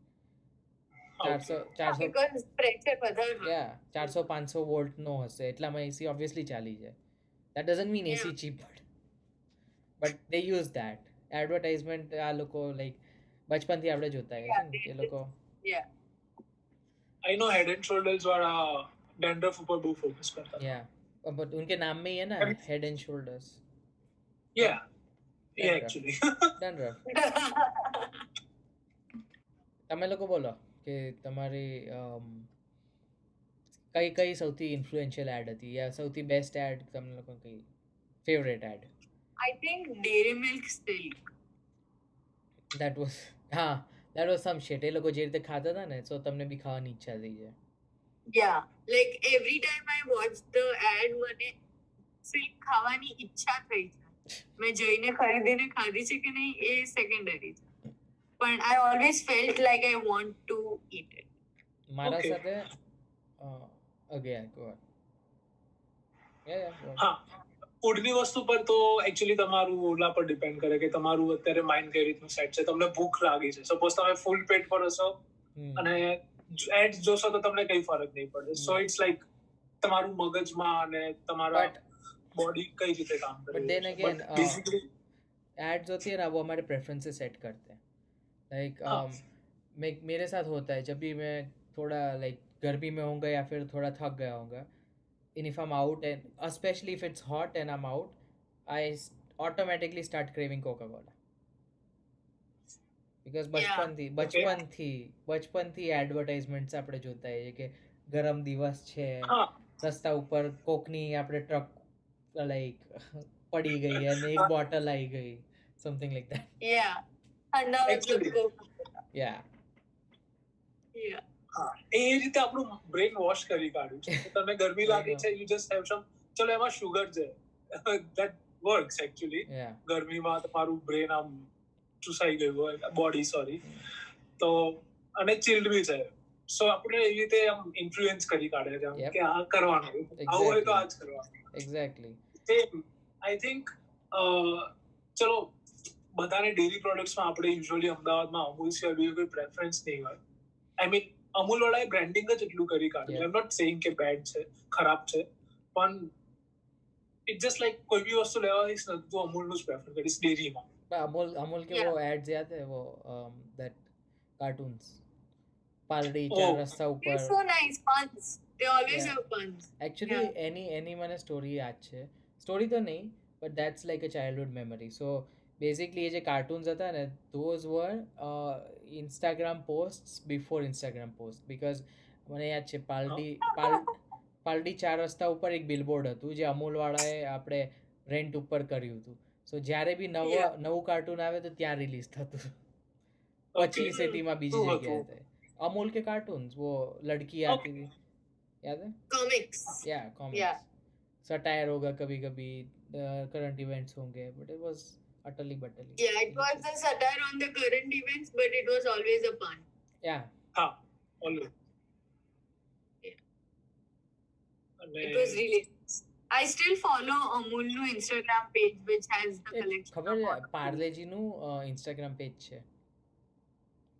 400 Because pressure વધારે હોય. યા 400-500 વોલ્ટનો હશે, એટલામાં એસી ઓબ્વિયસલી ચાલી જાય. That doesn't mean AC Yeah. cheap, but they use that advertisement. આ લોકો like બચપનથી આપણે જોતા આવ્યા છે ને, એ લોકો Yeah. I know head and shoulders वाला डैंड्रफ ऊपर बहुत फोकस करता है. yeah, but उनके नाम में ही है ना head and shoulders Yeah, Dandruff. actually. dandruff. તમે લોકો બોલો કે તમારી કઈ સૌથી ઇન્ફ્લુએન્શિયલ એડ હતી, યા સૌથી બેસ્ટ એડ તમને લોકો કઈ favourite ad? I think Dairy Milk Silk. That was that was some shit. એ લોકો જે રીતે ખાતા હતા ને, સો તમને બી ખાવાની ઈચ્છા થઈ જાય. Yeah, like every time I watch the ad, મને સિલ્ક ખાવાની ઈચ્છા થઈ જાય. મેં જઈને ખરીદીને ખાધી છે કે નહીં એ સેકન્ડરી છે, પણ I always felt like I want to eat it. મારા Okay. સાથે again go on. Yeah, go on. હા, ફૂડની વસ્તુ પર તો એકચ્યુઅલી તમારું ઓલા પર ડિપેન્ડ કરે કે તમારું અત્યારે માઇન્ડ કઈ રીતનું સેટ છે. તમને ભૂખ લાગી છે, સપોઝ તમે ફૂલ પેટ પર હશો અને એડ જોશો તો તમને કઈ ફરક નહીં પડે. સો ઇટ્સ લાઈક તમારું મગજમાં અને તમારા But बॉडी कई રીતે કામ કરે but then છે. again, But basically एड्स होती है ना, वो हमारे प्रेफरेंसेस सेट करते हैं. लाइक हाँ. मेरे साथ होता है जब भी मैं थोड़ा लाइक गर्मी में होऊंगा या फिर थोड़ा थक गया होऊंगा, and if I'm out and especially if it's hot and I'm out, I automatically start craving Coca-Cola. Because બચપનથી એડવર્ટાઇઝમેન્ટ્સ આપણે જોતા હોઈએ કે ગરમ દિવસ છે, હા, રસ્તા ઉપર કોકની આપણે ટ્રક લાઈક પડી ગઈ અને એક બોટલ આવી ગઈ, સમથિંગ લાઈક દેટ. Yeah, ઠંડા Actually. મતલબ યા yeah. હા, એ રીતે આપણું બ્રેન વોશ કરી કાઢ્યું છે. તો તમે ગરમી લાગે છે, યુ જસ્ટ હેવ સમ, ચલો એમાં શુગર છે, ધેટ વર્ક્સ એકચ્યુઅલી. યા ગરમીમાં તમારું બ્રેન આમ ચૂસાઈ ગયું હોય, બોડી સોરી, તો અને ચિલ્ડ બી છે. સો આપણે એવી રીતે આમ ઇન્ફ્લુઅન્સ કરી કાઢે છે આમ Yep. કે આ કરવાનું, આવું હોય તો આ જ કરવાનું. એક્ઝેક્ટલી. સેમ આઈ થિંક ચલો બધાને ડેરી પ્રોડક્ટ્સમાં આપણે યુઝ્યુઅલી અમદાવાદમાં અમૂલ સિવાય બીજું કોઈ પ્રેફરન્સ નહીં હોય. આઈ મીન અમૂલ વાળાએ બ્રાન્ડિંગ જ એટલું કરી કાઢ્યું. Yeah. I am not saying કે બેડ છે, ખરાબ છે, પણ ઇટ જસ્ટ લાઈક કોઈ બી વસ્તુ લેવા જઈશ ને તો અમૂલનું જ પ્રેફર કરીશ ડેરીમાં. अमूल के Yeah. वो एड्स याद है, वो दैट कार्टून्स, पालड़ी Oh. चार रास्ता They're ऊपर. so nice puns. They always Yeah. have puns. Actually एनी મને સ્ટોરી યાદ છે, સ્ટોરી તો નહીં, but that's like a childhood memory. So basically એ જે કાર્ટૂન્સ હતા ને, those were Instagram post before Instagram post. Because મને યાદ છે પાલડી ચાર રસ્તા ઉપર એક બિલબોર્ડ હતું જે અમૂલવાળાએ આપણે રેન્ટ ઉપર કર્યું હતું. સો જ્યારે બી Yeah. નવું કાર્ટૂન આવે તો ત્યાં રિલીઝ થતું, Okay. પછી સિટીમાં બીજી શું જગ્યાએ હતું? થાય. अमूल के कार्टून्स, वो लड़की आती थी, याद है? Comics. या कॉमिक्स. Yeah. सटायर होगा कभी कभी, करंट इवेंट्स होंगे, but it was utterly butterly. Yeah, it was a satire on the current events, but it was always a pun. या હા, always. Yeah. અને It was really nice. I still follow Amul's Instagram page, which has the collection. ખબર of છે all- પાર્લેજીનું Instagram page છે,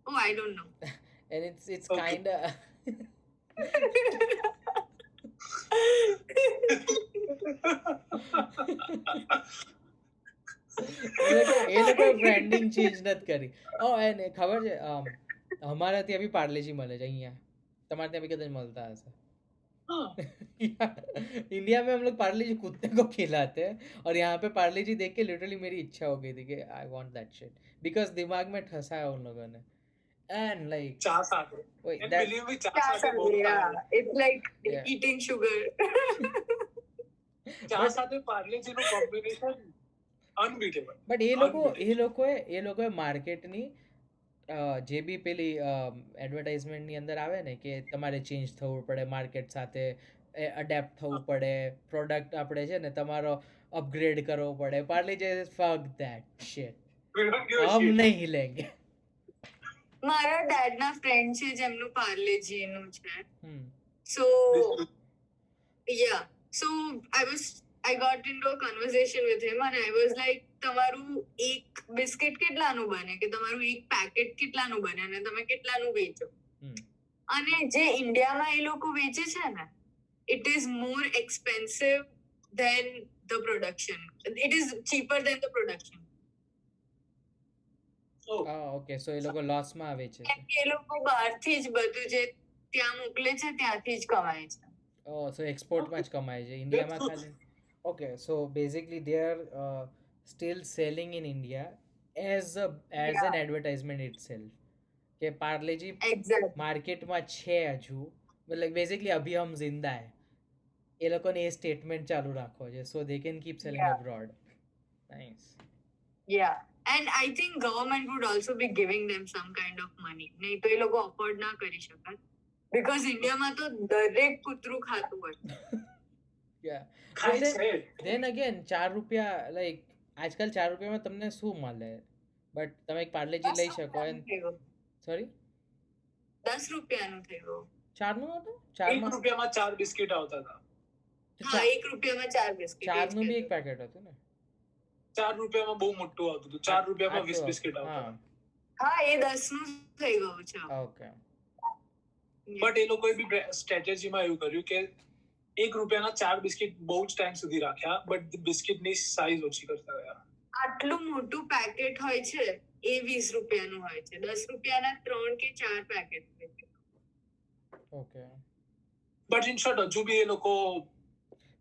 Oh, I don't know. and it's Okay. kind of એ લોકો branding change નથી કરી. ઓ એને ખબર છે અમારા ત્યાં બી પાર્લેજી મળે છે અહીંયા, તમારે ત્યાં બી કદાચ મળતા હશે. हाँ इंडिया में हम लोग पार्ले जी कुत्ते को खिलाते हैं और यहाँ पे पार्ले जी देख के लिटरली मेरी इच्छा हो गई थी कि I want that shit because दिमाग में ठसा है उन लोगों ने एंड लाइक चाह साथ wait and that believe me चाह क्या साथ बहुत खाया है yeah, it's like Yeah. eating sugar. ચાહ but સાથે પાર્લે જી નું કોમ્બિનેશન અનબીટેબલ but એ લોકોએ માર્કેટની જે બી પેલી એડવર્ટાઇઝમેન્ટની અંદર આવે ને કે તમારે ચેન્જ થવું પડે માર્કેટ સાથે અડેપ્ટ થવું પડે પ્રોડક્ટ આપણે છે ને તમારો અપગ્રેડ કરવો પડે પાર્લે જે ફક ધેટ શિટ હમ નહીં હિલેંગે મારા ડેડ ના ફ્રેન્ડ છે જેમનું પાર્લેજી નું છે. હમ So yeah, so I got into a conversation with him and I was like તમારું એક બિસ્કિટ કેટલાનું બને કે તમારું એક પેકેટ કેટલાનું બને અને તમે કેટલાનું વેચો અને જે ઇન્ડિયામાં એ લોકો વેચે છે ને it is more expensive than the production. It is cheaper than the production. Okay so એ લોકો લોસમાં વેચે છે કેમ કે એ લોકો બહારથી જ બધું જે ત્યાં મોકલે છે ત્યાંથી જ કમાય છે. સો એક્સપોર્ટમાં જ કમાય છે ઇન્ડિયામાં ખાલી okay so basically they are still selling in India as an advertisement itself કે પાર્લેજી Exactly. માર્કેટમાં છે હજુ મતલબ બેઝિકલી અભી હમ જિંદા હે એ લોકોને એ સ્ટેટમેન્ટ ચાલુ રાખવો છે so they can keep selling Yeah. Abroad nice Yeah. And I think government would also be giving them some kind of money. નહીં તો એ લોકો અફોર્ડ ના કરી શકત. Because ઇન્ડિયામાં તો દરેક કૂતરું ખાતું હોય. Yeah. ખાય But છે then again 4 રૂપિયા લાઈક આજકાલ 4 રૂપિયામાં તમને શું મળે બટ તમે એક પાર્લેજી લઈ શકો એન્ડ સોરી 10 રૂપિયાનું થઈ ગયું. 4 નું હતું 1 4માં રૂપિયામાં 4 બિસ્કિટ આવતા હતા હા 1 રૂપિયામાં 4 બિસ્કિટ. 4 નું બી એક પેકેટ હતું ને 4 રૂપિયામાં બહુ મોટું આવતું હતું 4 રૂપિયામાં 20 આટલું બિસ્કિટ આવતા હા હા એ 10 નું થઈ ગયું છે. ઓકે બટ એ લોકોએ બી સ્ટ્રેટેજીમાં એવું કર્યું કે 1 રૂપિયાના 4 બિસ્કિટ બહુ જ ટાઈમ સુધી રાખ્યા બટ બિસ્કિટની સાઈઝ ઓછી કરતા ગયા આટલું મોટું પેકેટ હોય છે એ 20 રૂપિયાનું હોય છે. 10 રૂપિયાના 3 કે 4 પેકેટ હોય છે. ઓકે બટ ઇન શોર્ટ હજુ બી એ લોકો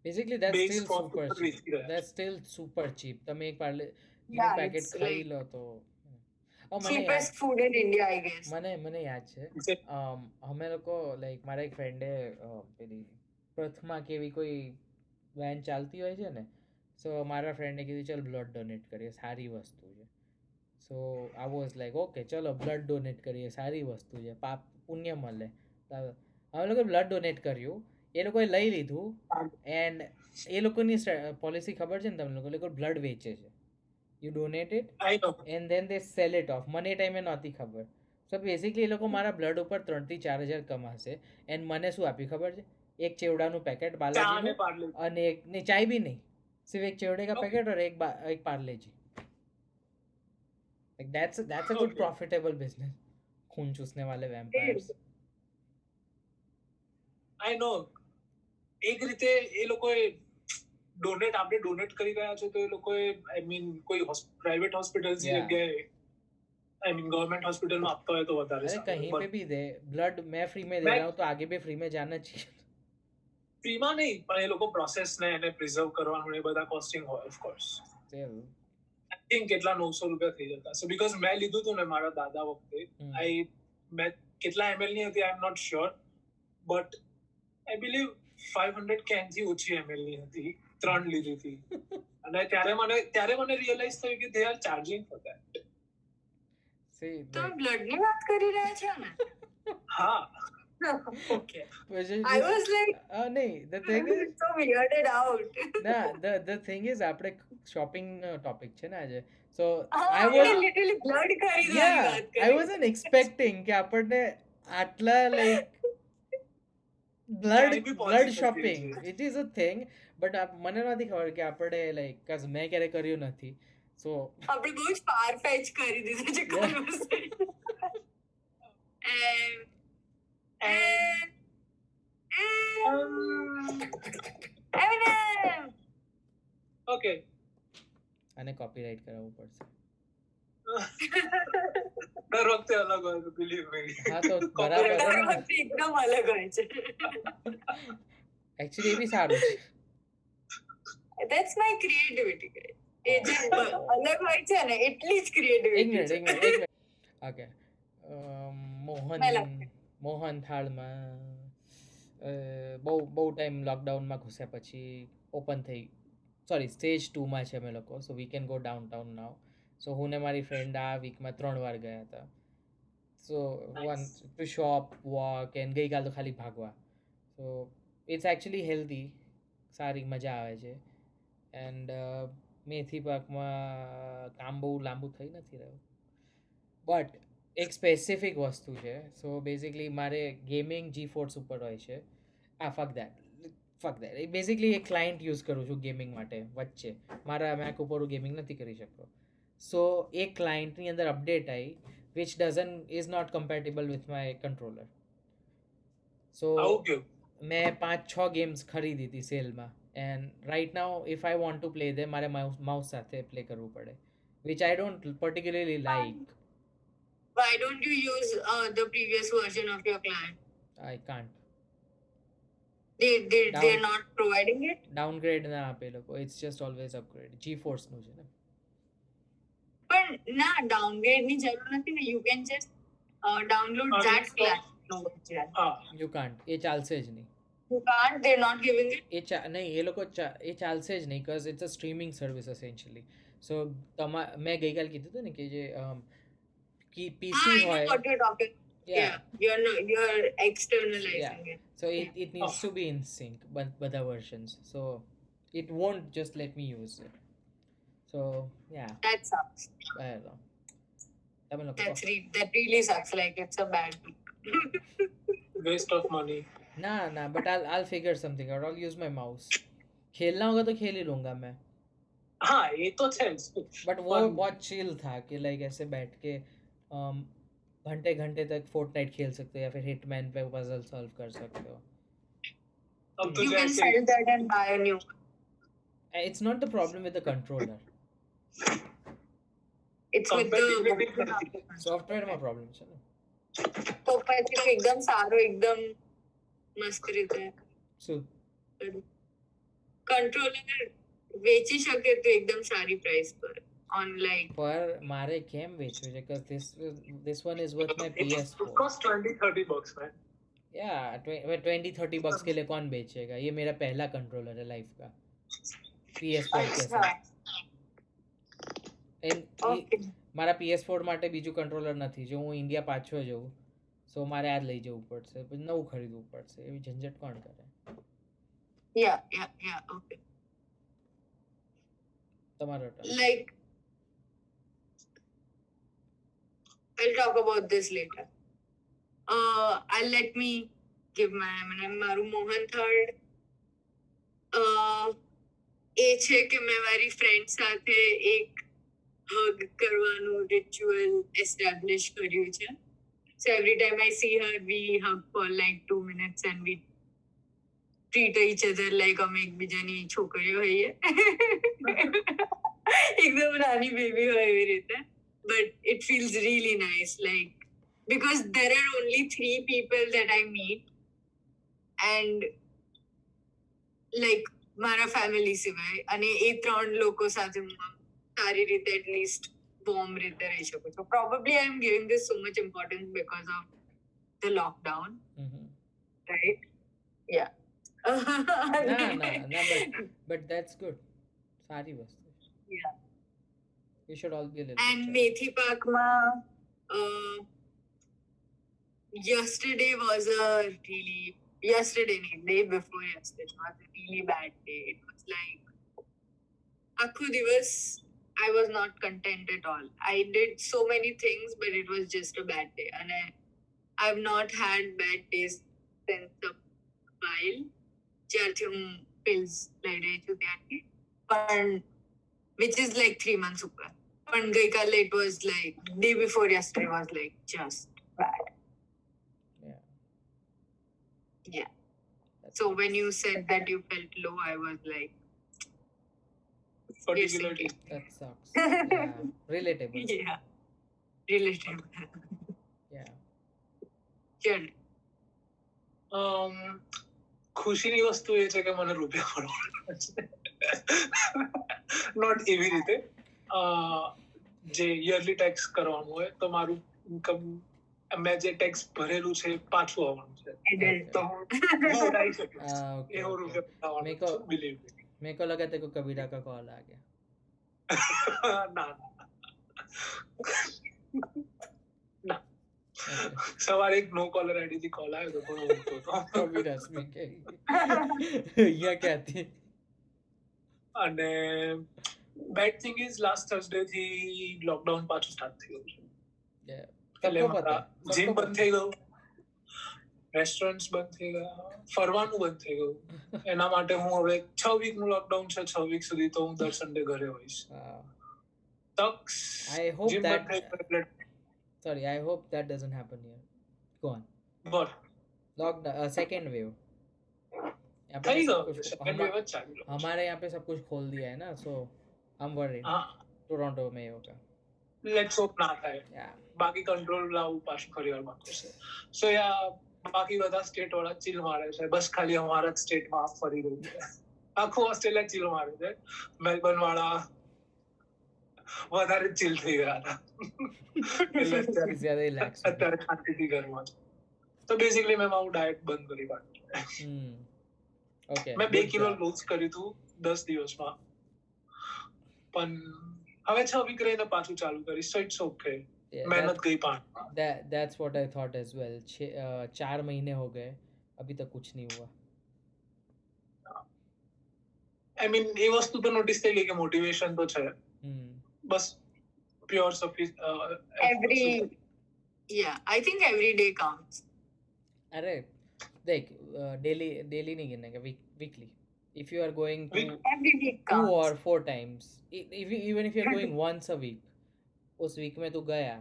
basically that's Base steel cost super ઉપર ચીપ વેચી રહ્યા છે. ધેટ્સ સ્ટીલ સુપર ચીપ તમે એક પાર્લે Yeah, પેકેટ it's ખાઈ like લો તો મને cheapest food in India, I guess. મને યાદ છે અમે લોકો લાઈક મારા એક ફ્રેન્ડે પેલી પ્રથમા કે એવી કોઈ વેન ચાલતી હોય છે ને સો મારા ફ્રેન્ડે કીધું ચાલ બ્લડ ડોનેટ કરીએ સારી વસ્તુ છે સો આઈ વોઝ લાઈક ઓકે ચલો બ્લડ ડોનેટ કરીએ સારી વસ્તુ છે પાપ પુણ્ય મળે અમે લોકો બ્લડ ડોનેટ કર્યું એ લોકોએ લઈ લીધું એન્ડ એ લોકોની પોલિસી ખબર છે ને તમને લોકો બ્લડ વેચે છે you donate it I know and then they sell it off મને એ ટાઈમે નહોતી ખબર સો બેઝિકલી એ લોકો મારા બ્લડ ઉપર 3 થી 4 હજાર કમાશે એન્ડ મને શું આપ્યું ખબર છે એક ચેવડાનું પેકેટ ચા અને બાલાજીનું પાર્લે અને એક નહીં ચાય भी नहीं सिर्फ एक चेवड़े का पैकेट और एक पार्ले जी like that's a good Okay. profitable business खून चूसने वाले vampires આઈ નો એક રીતે એ લોકોએ આપણે ડોનેટ કરી રહ્યા છે તો એ લોકોએ આઈ મીન કોઈ પ્રાઇવેટ હોસ્પિટલની Yeah. જગ્યાએ આઈ મીન ગવર્મેન્ટ હોસ્પિટલમાં આપતા હોય તો વધારે अरे સારું कहीं पे भी दे ब्लड मैं फ्री में दे मैं- रहा हूँ तो आगे भी फ्री में जाना चाहिए ફ્રીમાં નહીં પણ એ લોકો પ્રોસેસને એને પ્રિઝર્વ કરવાનું એ બધા કોસ્ટિંગ હોય ઓફકોર્સ Still. આઈ થિંક કેટલા 900 રૂપિયા થઈ જતા સો બીકોઝ મેં લીધું હતું ને મારા દાદા વખતે મેં કેટલા ml ની હતી I am not sure but I believe 500 કેનથી ઓછી ml ની હતી 3 લીધી હતી અને ત્યારે મને રિયલાઇઝ થયું કે they are charging for that See, તમે like, બ્લડ ની વાત કરી રહ્યા છો ને? હા Okay. which is I was like, नहीं the thing is so weirded out. ના the thing is આપણે શોપિંગ ટોપિક છે ને આજે સો હા, આઈ આપણે વોઝ literally blood ખરીદવાની yeah વાત I કરી. wasn't expecting કે આપણને આટલા like ક્યાંય બી પહોંચી blood શકીએ shopping છીએ. it is a thing but મને નથી ખબર કે આપણે like cause મેં ક્યારે કર્યું નથી સો આપણે બહુ જ far fetch કરી દીધું છે Yeah. conversation. Eminem. ઓકે આને કોપીરાઇટ કરાવવું પડશે દર વખતે અલગ હોય બિલીવ મી હા તો બરાબર દર વખતે એકદમ અલગ હોય છે. એકચ્યુઅલી એ બી સારું છે. That's my creativity, guys. એ જે અલગ હોય છે ને એટલી જ એક creativity મિનિટ છે. એક મિનિટ એક મિનિટ ઓકે મોહન મેં લખી. મોહન થાળમાં બહુ બહુ ટાઈમ લોકડાઉનમાં ઘૂસ્યા પછી ઓપન થઈ સોરી સ્ટેજ 2માં છે અમે લોકો so we can go downtown now so હું ને મારી ફ્રેન્ડ આ વીકમાં 3 વાર ગયા હતા so one to shop walk and ગઈકાલ તો ખાલી ભાગવા સો ઇટ્સ એકચ્યુઅલી હેલ્ધી સારી મજા આવે છે એન્ડ મેથી પાકમાં કામ બહુ લાંબુ થઈ નથી રહ્યું બટ એક સ્પેસિફિક વસ્તુ છે સો બેઝિકલી મારે ગેમિંગ GeForce ઉપર હોય છે ફક દેટ બેઝિકલી એક ક્લાયન્ટ યુઝ કરું છું ગેમિંગ માટે વચ્ચે મારા મેક ઉપર હું ગેમિંગ નથી કરી શકતો સો એ ક્લાયન્ટની અંદર અપડેટ આવી which doesn't is not compatible with my controller so આવું કેવું? મેં 5-6 ગેમ્સ ખરીદી હતી સેલમાં and right now if I want to play then મારે માઉસ સાથે પ્લે કરવું પડે which I don't particularly like Why don't you use the previous version of your client? I can't They're not providing it. Downgrade ના આપે લોકો it's just always upgrade GeForce નું છે ને પણ ના ડાઉનગ્રેડ ની જરૂર નથી ને you can just download that class નો વર્ઝન હા યુ કાન્ટ એ ચાલશે જ નહીં you can't they're not giving it નહીં એ લોકો એ ચાલશે જ નહીં because it's a streaming service essentially so મેં ગઈકાલ કીધું હતું ને કે જે પીસી I know હોય what you're talking Yeah. you're externalizing it So it needs to be in sync, but the versions. So it won't just let me use it. So yeah, that sucks I don't know. તમે લોકો that really sucks like it's a bad waste of money ना but I'll figure something out. I'll use my mouse. खेलना होगा तो खेल ही लूंगा मैं હા એ તો છે જ बट वो बहुत चिल था कि लाइक ऐसे बैठ के घंटे घंटे तक फोर्टनाइट खेल सकते हो या फिर हिटमैन पे पजल सॉल्व कर सकते हो अब you तुझे can ऐसे sell that and buy a new one. It's not the problem with the controller. It's with Compatibility the નથી. Software માં problem છે ને તો પછી એકદમ સારો એકદમ મસ્ત રીતે શું કંટ્રોલર વેચી શકે તો એકદમ સારી પ્રાઇસ પર on like પર મારે કેમ વેચવું છે because this one is worth my It PS4 costs 20-30 bucks, man. yeah 20-30 bucks के लिए कौन बेचेगा ये मेरा पहला कंट्रोलर है लाइफ का PS4 के અચ્છા साथ And ઓકે મારા PS4 માટે બીજું કંટ્રોલર નથી જો હું ઇન્ડિયા પાછો જઉં સો મારે આ જ લઈ જવું પડશે પછી નવું ખરીદવું પડશે એવી ઝંઝટ કોણ કરે yeah okay તમારો turn. like I'll talk about this later I'll let me give મારું મોહન થર્ડ એ છે કે મેં મારી ફ્રેન્ડ સાથે એક hug કરવાનું રિચ્યુઅલ એસ્ટાબ્લિશ કર્યું છે so every time I see her we hug for like 2 minutes and we treat each other like અમે એકબીજાની છોકરીઓ હોઈએ એકદમ નાની બેબી હોય એવી રીતે but it feels really nice like because there are only 3 people that I meet and like મારા ફેમિલી સિવાય અને એ 3 લોકો સાથે હું સારી રીતે એટલીસ્ટ વોર્મ રીતે રહી શકું છું probably I am giving this so much importance because of the lockdown Mhm. right yeah ના but that's good સારી વસ્તુ yeah we should all be a little and bit મેથી પાકમાં yesterday was a really day before yesterday was a really bad day it was like આખો દિવસ I was not content at all I did so many things but it was just a bad day and I've not had bad days since a while જ્યારથી હું pills લઈ રહી છું ત્યારથી પણ which is like 3 months ઉપર પણ ગઈકાલે it was like day before yesterday was like just bad yeah yeah That's so when you said that you felt low I was like Particularly. that sucks yeah relatable yeah relatable yeah Sure. Um, ખુશીની વસ્તુ એ છે કે મને રૂપિયા મળવાના છે. Not એવી રીતે જે યરલી ટેક્સ કરવાનું હોય તો મારું ઇન્કમ મેં જે ટેક્સ ભરેલું છે એ પાછું આવવાનું છે તો હું ઉડાઈ શકું okay, એવો okay. રૂપિયા मेरे को આવવાનો બિલીવ मेरे को लगा तेरे को कबीरा का कॉल आ गया. ના ના Okay. સવારે એક નો કોલર આઈડી થી કોલ આવ્યો તો પણ હું ઊંઘતો હતો. कबीरा speaking. यहाँ क्या थी? અને bad thing is last Thursday થી લોકડાઉન પાછું સ્ટાર્ટ થયું છે Yeah. એટલે सबको पता है. જીમ सबको બંધ થઈ ગયું, રેસ્ટોરન્ટ્સ બંધ થઈ ગયા, ફરવાનું બંધ થઈ ગયું. એના માટે હું હવે 6 વીક નું લોકડાઉન છે, 6 વીક સુધી તો હું દર સન્ડે ઘરે હોઈશ. તક્સ I hope જીમ that. બંધ થઈ ગયું એટલે Sorry, I hope that doesn't happen here. Go on. Bus Lockdown, second wave. यहाँ पे થઈ सब ગયું कुछ સેકન્ડ વેવ જ ચાલી રહ્યો છે. हमारे यहाँ पे सब कुछ खोल दिया है ना, so I'm worried. હા टोरंटो में ही होगा. લેટ્સ હોપ ના થાય. Yeah. બાકી કંટ્રોલ લાવવું પાછું ફરી વાર બાકી છે. સો યા બાકી બધા સ્ટેટ વાળા ચીલ મારે છે, બસ ખાલી અમારા જ સ્ટેટમાં ફરી રહ્યું છે. આખું ઓસ્ટ્રેલિયા ચીલ મારે છે. મેલબર્ન વાળા વધારે ચીલ થઈ ગયા હતા. એટલે અત્યારે- ज्यादा relax. અત્યારે શાંતિથી ઘરમાં છે. તો બેઝિકલી મેં મારું ડાયટ બંધ કરી કાઢ્યું. Okay. મેં 2 good કિલો job. લૂઝ કર્યું હતું 10 દિવસમાં, પણ હવે 6 વીક રહીને પાછું ચાલુ કરીશ. So it's okay. Yeah, મહેનત ગઈ પણ that's what I thought as well. 4 महीने हो गए, अभी तक कुछ नहीं हुआ. આઈ મીન એ વસ્તુ તો નોટિસ થઈ ગઈ કે મોટિવેશન તો છે, Hmm. Bus pure Every I think every day counts. अरे देख, डेली नहीं गिनने का, weekly. If you are going to Every week 2 counts. or 4 times, even if you are going once a week, उस वीक में तू गया,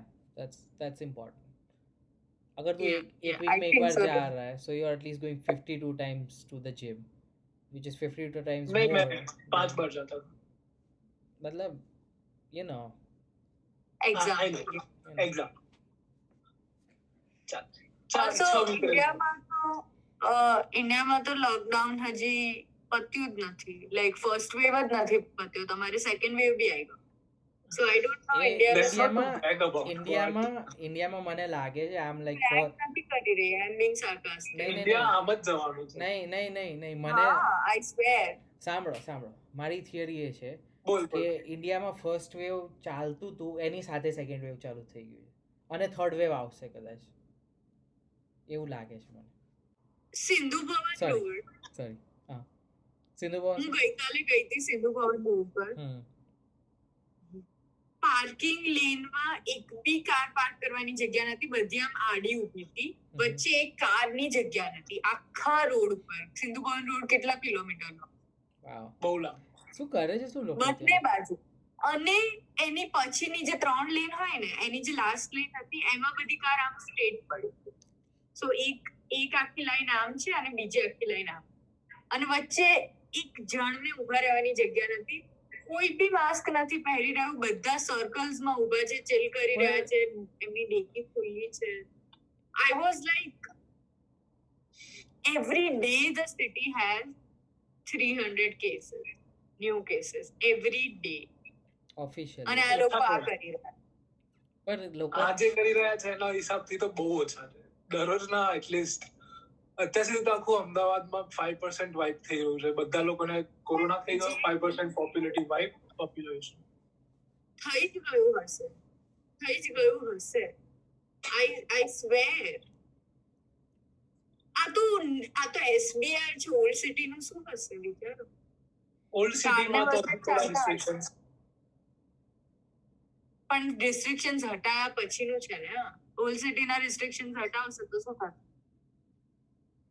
that's important. अगर तू Yeah, एक yeah, वीक I में एक think बार so जा too. रहा है, so you are at least going 52 times to the gym, which is 52 times નહીં more. મેં 5 બાર જતા. मतलब you know, Exactly. you know. Exam Also, ઇન્ડિયામાં તો લોકડાઉન હજી પત્યું જ નથી. લાઈક ફર્સ્ટ વેવ જ નથી પત્યો, તમારે સેકન્ડ વેવ બી આવ્યો. સો I don't know A India ઇન્ડિયામાં મને લાગે છે આમ લાઈક નથી કરી રહી. આઈ એમ બીંગ સાર્કાસ્ટિક. નહીં, ઇન્ડિયા આમ જ જવાનું છે. નહીં મને હા, આઈ સ્વેર. સાંભળો મારી થિયરી એ છે બોલ કે ઇન્ડિયામાં ફર્સ્ટ વેવ ચાલતું હતું, એની સાથે સેકન્ડ વેવ ચાલુ થઈ ગયું છે, અને થર્ડ વેવ આવશે કદાચ, એવું લાગે છે મને. Sindhu Bhavan Sorry. Road. Sorry, હા, સિંધુ ભવન. હું ગઈકાલે ગઈ હતી સિંધુ ભવન રોડ પર. પાર્કિંગ લેનમાં એક બી કાર પાર્ક કરવાની જગ્યા નથી, બધી આમ આડી ઊભી હતી. વચ્ચે એક કારની જગ્યા નથી આખા રોડ ઉપર. સિંધુ ભવન રોડ કેટલા કિલોમીટરનો? વાવ, બહુ લાંબ. શું કરે છે શું લોકો બંને ત્યાં? બાજુ. અને એની પછીની જે 3 લેન હોય ને, એની જે લાસ્ટ લેન હતી એમાં બધી કાર આમ સ્ટ્રેટ પડી. સો એક આખી લાઈન આમ છે અને બીજી આખી લાઈન આમ, અને વચ્ચે એક જણને ઊભા રહેવાની જગ્યા નથી. કોઈ બી માસ્ક નથી પહેરી રહ્યું, બધા સર્કલ્સમાં ઊભા છે, ચિલ કરી રહ્યા છે, એમની ડેકી ખુલ્લી છે. આઈ was like, every day the city has 300 cases, new cases every day. Officially. અને આ લોકો આ કરી રહ્યા. પણ લોકો આ જે કરી રહ્યા છે એના હિસાબથી તો બહુ ઓછા છે. દરરોજના એટલીસ્ટ અત્યાર સુધી તો આખું અમદાવાદમાં 5% વાઇપ થઈ રહ્યું છે. બધા લોકોને કોરોના થઈ ગયો, 5% પોપ્યુલેટિવ વાઇપ પોપ્યુલેશન. થઈ જ ગયું હશે. આઈ સ્વેર. આ તો SBR છે, ઓલ્ડ સિટી નું શું હશે વિચારો. ઓલ્ડ સિટીમાં તો થોડા રિસ્ટ્રિક્શન્સ પણ રિસ્ટ્રિક્શન્સ હટાયા પછીનું છે ને. ઓલ્ડ સિટી ના રિસ્ટ્રિક્શન્સ હટાવશે તો શું થશે?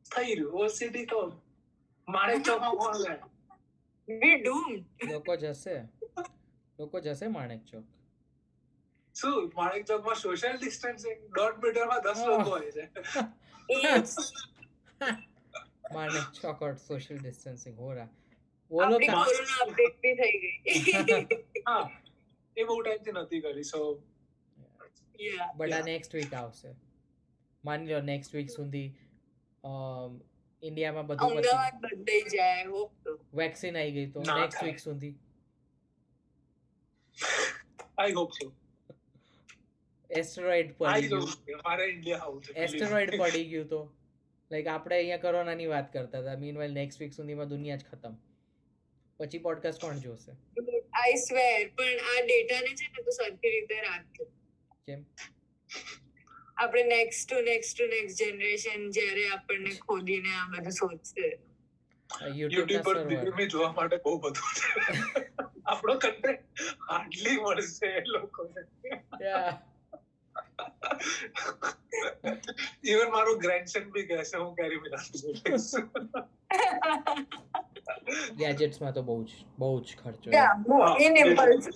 થઈ રહ્યું. ઓલ્ડ સિટી તો માણેક ચોકમાં કોણ જાય? વી ડૂમ્ડ. લોકો જશે માણેક ચોક. શું માણેક ચોકમાં સોશિયલ ડિસ્ટન્સિંગ 1.5 મીટરમાં 10 લોકો હોય છે. मारनेक चौक और सोशल डिस्टेंसिंग हो रहा, वो लोग આપણી કોરોના અપડેટ બી થઈ ગઈ. હા, એ બહુ ટાઈમથી નથી કરી. સો Yeah. બટ આ નેક્સ્ટ વીક આવશે. માની લો નેક્સ્ટ વીક સુધી ઇન્ડિયામાં બધું પછી અમદાવાદ બદલાઈ જાય હોપ તો વેક્સિન આવી ગઈ તો ના નેક્સ્ટ થાય. વીક સુધી I hope so. Asteroid I પડી ગયું hope so. મારે ઇન્ડિયા આવું છે. એસ્ટેરોઇડ પડી ગયું તો લાઈક આપણે અહીંયા કોરોનાની વાત કરતા હતા મીનવાઇલ નેક્સ્ટ વીક સુધીમાં દુનિયા જ ખતમ પછી પોડકાસ્ટ કોણ જોશે આઈ સ્વેર પણ આ ડેટાને છે ને તો સરખી રીતે રાખજો કેમ આપણે નેક્સ્ટ જનરેશન જ્યારે આપણને ખોદીને આ બધું શોધશે યુટ્યુબ YouTube પર video જોવા માટે બહુ બધું છે. આપણો કન્ટેન્ટ હાર્ડલી મળશે એ લોકોને. ઇવન મારો ગ્રેન્ડસન બી કહેશે હું કેરી મિનાટી જોઈશ. ગેજેટ્સમાં તો બહુ જ ખર્ચો ઇન ઇમ્પલ્સ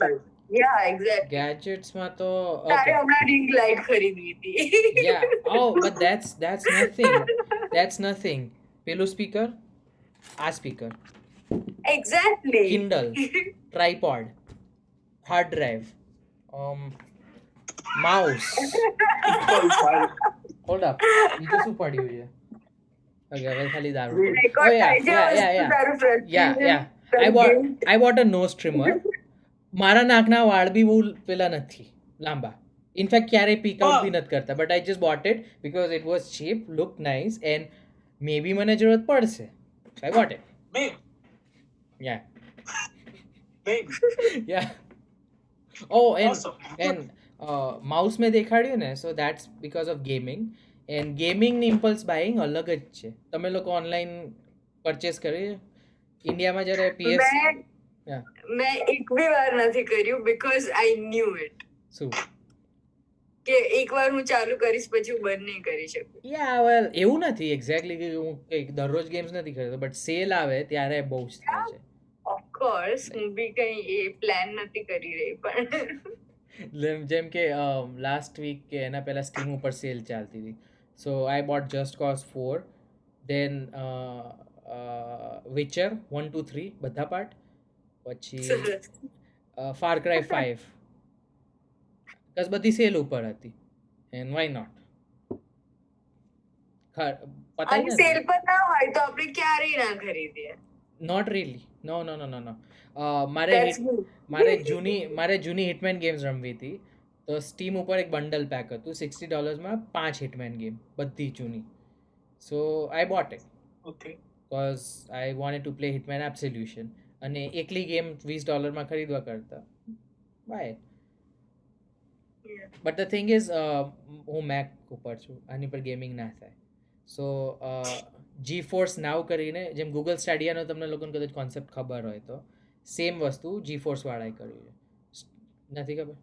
યા એક્ઝેક્ટ ગેજેટ્સમાં તો તારે હમણાં રિંગ લાઇટ ખરીદવી હતી yeah oh but that's nothing પેલું સ્પીકર આ speaker exactly Kindle tripod hard drive mouse hold up બીજું શું પડ્યું છે okay હવે ખાલી દારૂ પડ્યું. રેકોર્ડ Oh, થાય છે yeah. તારું yeah I bought a nose trimmer મારા નાકના વાળ બી બહુ પેલા નથી લાંબા ઇનફેક્ટ ક્યારેય પીક આઉટ બી નથી કરતા but I just bought it because it was cheap look nice and maybe મને જરૂરત પડશે I bought it Maybe. Yeah Yeah. Oh, and Awesome. Mouse મેં દેખાડ્યું ને so that's because of gaming and ગેમિંગની ઇમ્પલ્સ બાઇંગ અલગ જ છે તમે લોકો ઓનલાઈન પરચેસ કરી ઇન્ડિયામાં જ્યારે PS મેં એક બી વાર નથી કર્યું બીકોઝ આઈ ન્યુ ઇટ શું કે એકવાર હું ચાલુ કરીશ પછી હું બંધ નહીં કરી શકું વેલ એવું નથી એક્ઝેક્ટલી કે હું કંઈક દરરોજ ગેમ્સ નથી કરતો બટ સેલ આવે ત્યારે બહુ જ થાય છે ઓફકોર્સ હું બી કઈ એ પ્લાન નથી કરી રહી પણ જેમ કે લાસ્ટ વીક કે એના પહેલા સ્ટીમ ઉપર સેલ ચાલતી હતી so I bought Just Cause 4 then Witcher 1 2 3 બધા પાર્ટ પછી ફાર ક્રાય 5 બસ બધી સેલ ઉપર હતી એન્ડ વાય નોટ પતા અને સેલ પર ના હોય તો આપણે ક્યારેય ના ખરીદીએ નોટ રિયલી નો મારે That's good. મારે જૂની હિટમેન ગેમ્સ રમવી હતી તો સ્ટીમ ઉપર એક બંડલ પેક હતું $60 5 હિટમેન ગેમ બધી જૂની so I bought it Okay. Because I wanted to play Hitman Absolution અને એકલી ગેમ $20 ખરીદવા કરતા buy but the thing is હું મેક ઉપર છું આની પર ગેમિંગ ના થાય સો GeForce નાવ કરીને જેમ ગૂગલ સ્ટાડિયાનો તમને લોકોને કદાચ કોન્સેપ્ટ ખબર હોય તો સેમ વસ્તુ GeForce વાળાએ કર્યું છે નથી ખબર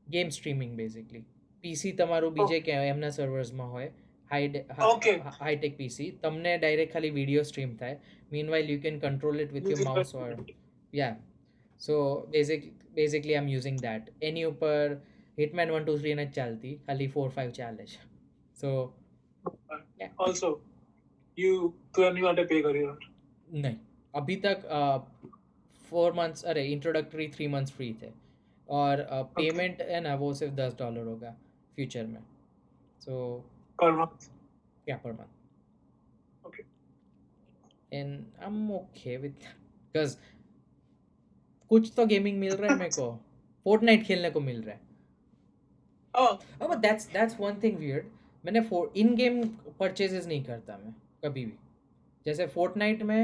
ગેમ સ્ટ્રીમિંગ બેઝિકલી પીસી તમારું બીજે ક્યાંય એમના સર્વર્સમાં હોય Okay. હાઈટેક પીસી તમને ડાયરેક્ટ ખાલી વિડીયો સ્ટ્રીમ થાય meanwhile you can control it with your mouse or yeah so basically I am using that એની ઉપર હિટમેન 1 2 3 નથી ચાલતી ખાલી 4 5 ચાલે છે સો Also, તું એની માટે પે કર્યો नहीं अभी तक 4 months अरे इंट्रोडक्टरी 3 months फ्री थे और पेमेंट है ना वो सिर्फ $10 होगा फ्यूचर में सो per month. क्या per month Okay. And I am okay with because कुछ तो गेमिंग मिल रहा है मेरे को फोर्टनाइट खेलने को मिल रहा है Oh, but that's one thing weird मैंने इन गेम परचेजेस नहीं करता मैं कभी भी जैसे फोर्टनाइट में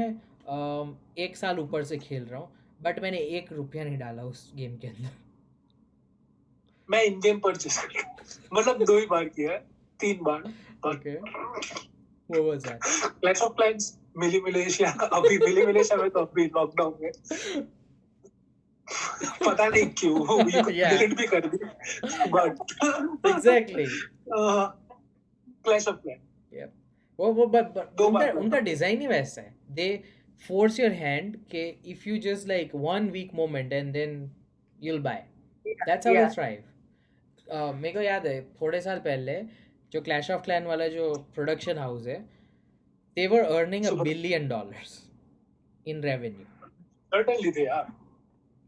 1 साल ऊपर से खेल रहा हूँ बट मैंने ₹1 नहीं डाला उस गेम के अंदर मैं इन गेम परचेस मतलब 2 ही बार किया है 3 बार. ओके वो was that Clash of Clans, मिली मिलेशिया अभी मिली मिलेशिया में तो अभी लॉकडाउन में पता नहीं क्यों Yeah. डिलीट भी कर दी but exactly Clash of Clans. वो but दो बार उनका डिजाइन ही वैसा है दे force your hand के if you just like 1 week moment and then you'll buy that's how they Yeah. thrive मेरे को याद है थोड़े साल पहले जो क्लैश ऑफ क्लैन वाला जो प्रोडक्शन हाउस है they were earning $1 billion in revenue Certainly they are.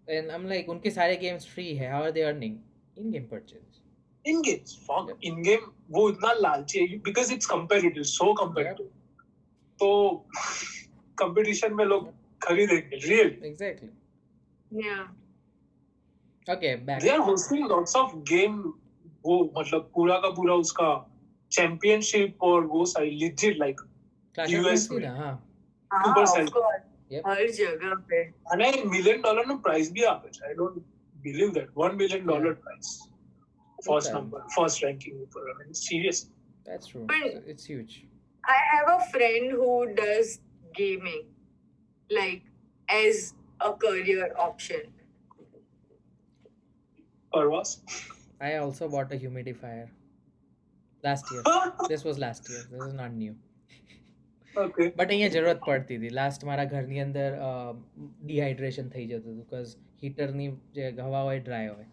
and I'm like उनके सारे games free है how are they earning in game purchase In games, fuck. In game वो इतना लालची है because it's competitive, so competitive. तो competition में लोग खरीदेंगे really. Exactly. Yeah. Okay, back. They are hosting lots of game. वो मतलब पूरा का पूरा उसका चैंपियनशिप और वो सारी legit like Clash of US Clans थी में. ना, हाँ. Super हाँ, size. of course. Yep. हर जगह पे. અને $1 million નો prize भी આવે છે. I don't believe that. $1 million Yeah. prize. First Okay. number, first ranking. I mean, serious. That's true. But- It's huge. I have a friend who does gaming, like as a career option. Parvas. I also bought a humidifier last year. This was last year. This is not new. Okay. But અહીંયા જરૂરત પડતી હતી. Last મારા ઘરની અંદર dehydration થઈ જતું હતું બીકોઝ હીટરની જે હવા હોય ડ્રાય હોય.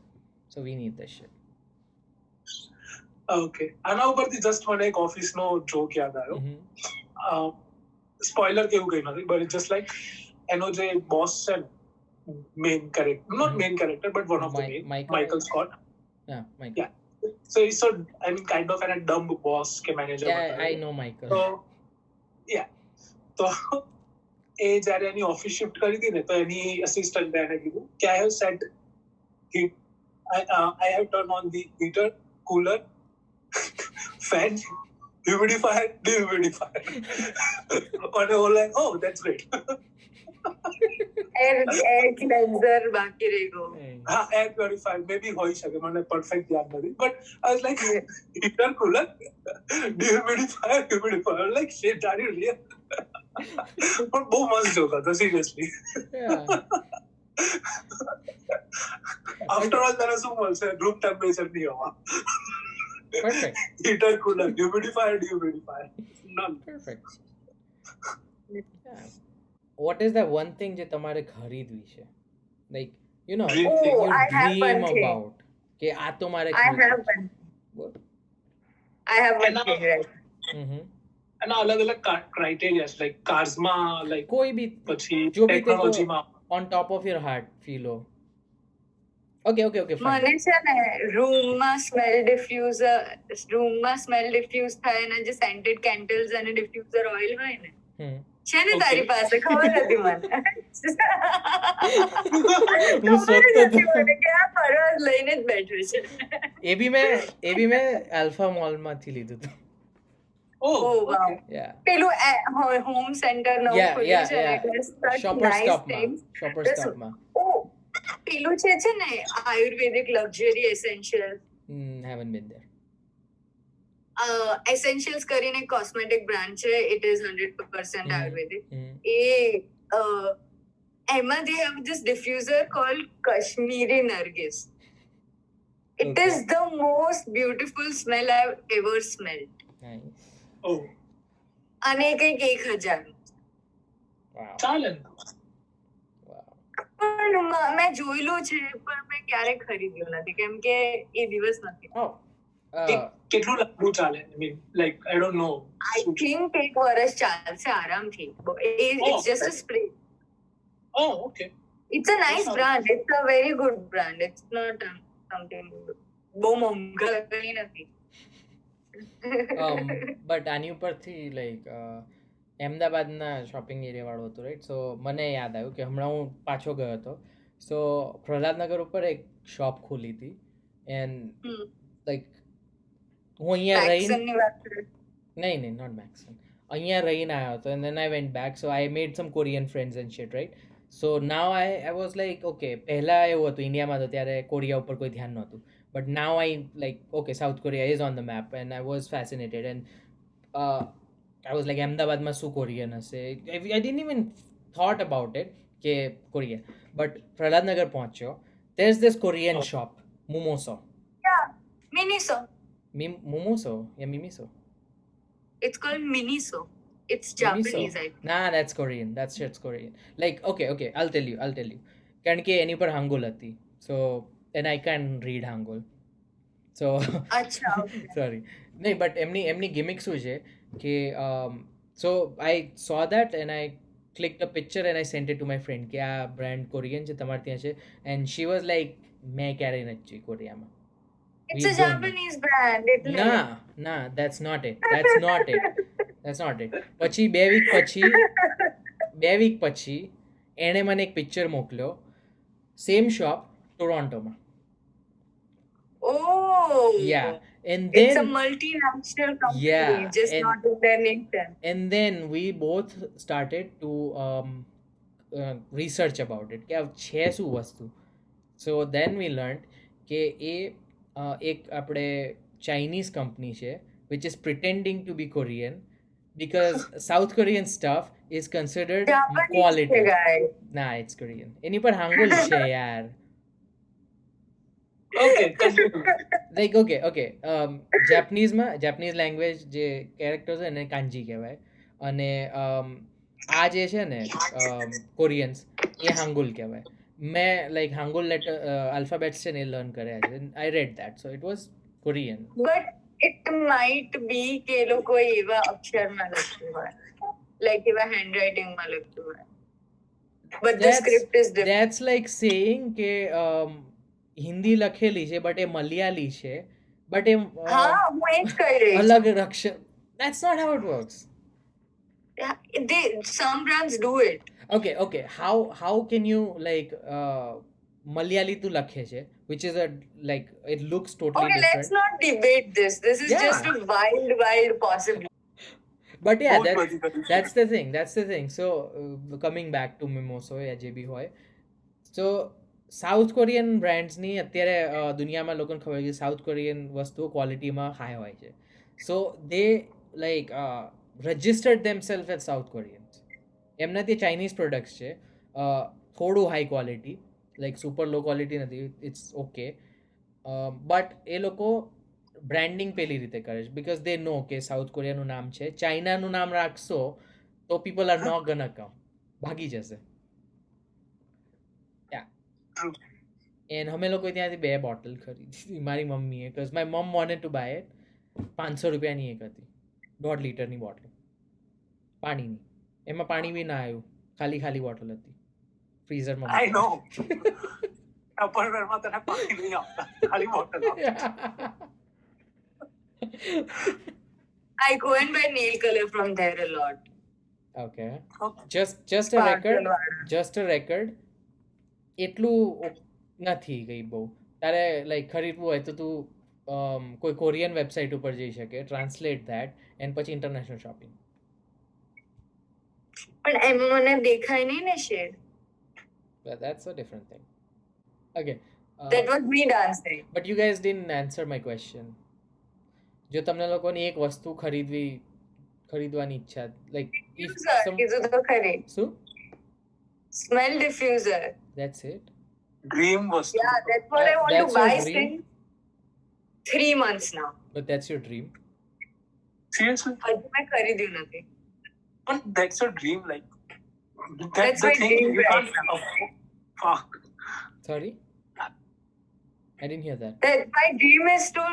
So we need this shit. Okay. આના ઉપરથી જસ્ટ મને એક ઓફિસનો જોક યાદ આવ્યો. સ્પોઇલર કેવું કઈ નથી, બટ જસ્ટ લાઈક એનો જે બોસ છે ને, main character, not main character but one of the main, Michael Scott. હા, Michael. Yeah. So he's so, I mean, kind of a dumb boss કે manager. આઈ નો માઇકલ. તો yeah. તો એ જ્યારે એની office shift કરી હતી ને, તો એની અસિસ્ટન્ટે એને કીધું કે I have set I have turned on the heater, cooler, fan, humidifier, dehumidifier. And they were like, oh, that's great. Air cleanser બાકી રહી ગયો. હા, air purifier maybe હોઈ શકે, મને perfect યાદ નથી. But I was like, heater, cooler, dehumidifier, humidifier. I was like, shit, are you real? પણ બહુ મસ્ત જોક હતો, seriously. After all, તને શું મળશે? રૂમ ટેમ્પરેચર ની હવા. Perfect. Heater, cooler, humidifier, dehumidifier. None. Perfect. Yeah. What is that one thing જે તમારે ખરીદવી છે? Like, you know, Dream Oh, thing. you I have dream one thing. about કે આ તો મારે I have ખરીદવું. one. I have one And thing, right? Mhm. એના અલગ અલગ ક્રાઇટેરિયા લાઈક કાર્સમાં, લાઈક કોઈ બી પછી જો બી તે ટેકનોલોજીમાં. on top of your heart feel हो. Okay, fine. મને છે ને રૂમમાં સ્મેલ ડિફ્યુઝ થાય ને જે સેન્ટેડ કેન્ડલ્સ અને ડિફ્યુઝર ઓઇલ હોય ને હમ. છે ને Okay. તારી પાસે ખબર હતી મને હું ખબર જ શોધતો હતી હતો. મને કે આ પરવાજ લઈને જ બેઠો છે. એ બી મેં આલ્ફા મોલમાંથી લીધું હતું. Oh, Oh, wow. okay. Yeah. પેલું હોમ સેન્ટર નવું Yeah, ખુલ્યું છે ને yeah. એટલે such Shopper nice Stopમાં. things. Shopper That's- Stopમાં. Oh, પેલું છે ને Ayurvedic luxury essential Haven't been there. Essentials કરીને કોસ્મેટિક બ્રાન્ડ છે. It is 100% Mhm. Ayurvedic. Hmm. એમાં they have this diffuser called Kashmiri Nargis. It Okay. is the most beautiful smell I've ever smelled. Nice. Oh, અને એ કંઈક 1000. Wow. ચાલે ને. Wow. પણ મેં જોયેલું છે પણ મેં ક્યારે ખરીદ્યું નથી કેમ કે એ દિવસ નથી. Oh. કેટલું લાંબુ ચાલે? I mean, like, I don't know. I think 1 વર્ષ ચાલશે આરામથી. It's just a spray. Oh, okay. It's a nice brand. It's a very good brand. It's not something બહુ મોંઘા કંઈ નથી. બટ આની ઉપરથી લાઈક અમદાવાદના શોપિંગ એરિયા વાળું હતું રાઈટ. સો મને યાદ આવ્યું કે હમણાં હું પાછો ગયો હતો. સો પ્રહલાદનગર ઉપર એક શોપ ખોલી હતી એન્ડ હમ. લાઈક હું અહીંયા રહીને Maxon ની વાત કરે. નહીં નોટ મેક્સન અહીંયા રહીને આવ્યો હતો and then I went back. So I made some Korean friends and shit right. So now I was like okay પહેલાં એવું હતું ઇન્ડિયામાં તો ત્યારે કોરિયા ઉપર કોઈ ધ્યાન નહોતું. But now I like, okay, South Korea is on the map and I was fascinated and I was like, Ahmedabad ma su Korean hase. I didn't even thought about it, ke Korea. But Praladnagar pahuncho, there's this Korean shop, Mumoso. Yeah, Miniso. Mumoso? Yeah, Mimiso. It's called Miniso. It's Mimiso. Japanese, I think. Nah, that's Korean. That shit's Korean. Like, okay, I'll tell you. કારણ કે એની પર હાંગુલ હતી. So, and I can read Hangul. So, અચ્છા, okay. sorry. નહીં but એમની gimmick શું છે કે so I saw that and I click the picture and I sent it to my friend કે આ બ્રાન્ડ કોરિયન છે તમારે ત્યાં છે. એન્ડ શી વોઝ લાઈક મેં ક્યારેય નથી જોઈ કોરિયામાં. It's We a don't know. Japanese brand. એટલે ના that's not it. That's not it. પછી 2 વીક પછી એણે મને એક પિક્ચર મોકલ્યો સેમ શોપ ટોરોન્ટોમાં. Oh. Yeah, and It's a then multinational company, Yeah, just and- not in their nation. and then we both started to research about it કે આ છે શું વસ્તુ. So then we learned કે એ એક આપણે ચાઇનીઝ કંપની છે which is pretending to be Korean because South Korean stuff is considered Japanese quality. guy. Nah, it's Korean. એની પર હાંગુલ છે યાર. Okay, continue. Like okay Japanese language જે કેરેક્ટર્સ છે એને કાંજી કહેવાય અને આ જે છે ને કોરિયન્સ એ હાંગુલ કહેવાય. મેં લાઈક હાંગુલ લેટર આલ્ફાબેટ્સ છે ને એ લર્ન કર્યા છે. I read that so it was Korean. But it might be કે એ લોકો એવા અક્ષરમાં લખ્યું હોય, like એવા હેન્ડરાઇટિંગમાં લખ્યું હોય. But the script is different. That's like saying કે હિન્દી લખેલી છે બટ એ મલયાલી છે બટ એ હા, હું એ જ કહી રહી છું. અલગ અક્ષર. That's not how it works. Some brands do it. Okay, how can you like Malayali tu lakhe છે which is a like it looks totally Okay, different. let's not debate this. This is Yeah. just a wild possibility. But yeah, बहुत बड़ी condition. that's the thing. So coming back to Mimoso या જે બી હોય, so south Korean બ્રાન્ડ્સની અત્યારે દુનિયામાં લોકોને ખબર છે સાઉથ કોરિયન વસ્તુઓ ક્વોલિટીમાં હાઈ હોય છે. સો દે like registered themself as south કોરિયન્સ. એમના તે ચાઇનીઝ પ્રોડક્ટ્સ છે થોડું high quality like super low quality નથી, ઇટ્સ ઓકે બટ એ લોકો બ્રાન્ડિંગ પેલી રીતે કરે છે બિકોઝ દે નો કે સાઉથ કોરિયાનું નામ છે, ચાઇનાનું નામ રાખશો તો પીપલ આર નોટ ગોના કમ, ભાગી જશે. True. એન્ડ અમે લોકો ત્યાંથી 2 બોટલ ખરીદી મારી મમ્મીએ બીકોઝ માય મમ વોન્ટેડ ટુ બાય ઇટ. 500 રૂપિયાની એક હતી 1.5 લીટરની બોટલ પાણીની. એમાં પાણી બી ના આવ્યું, ખાલી બોટલ હતી ફ્રીઝરમાં. I know. Tupperware માં તને પાણી નહીં આપતા, ખાલી બોટલ આપતા. I go and buy nail color from there a lot. Okay. Okay. just a record એટલું નથી ગઈ બહુ. તારે લાઈક ખરીદવું હોય તો તું કોઈ કોરિયન વેબસાઇટ ઉપર જઈ શકે, ટ્રાન્સલેટ ધેટ એન્ડ પછી ઇન્ટરનેશનલ શોપિંગ. પણ એમાં મને દેખાય નહીં ને shade. That's a different thing. Okay. That was me dancing. But you guys didn't answer my question. જો તમને લોકોની એક વસ્તુ ખરીદવાની ઈચ્છા લાઈક Diffuser, કીધું તો ખરી. શું? Smell diffuser. That's it. Dream વસ્તુ. Yeah, that's what I want That's to your buy dream? since 3 months now. But that's your dream. Seriously? હજુ મેં ખરીદ્યું નથી. But that's a dream, like That's that's the my thing dream you right can't afford. Fuck. Sorry? I didn't hear that. That my dream is to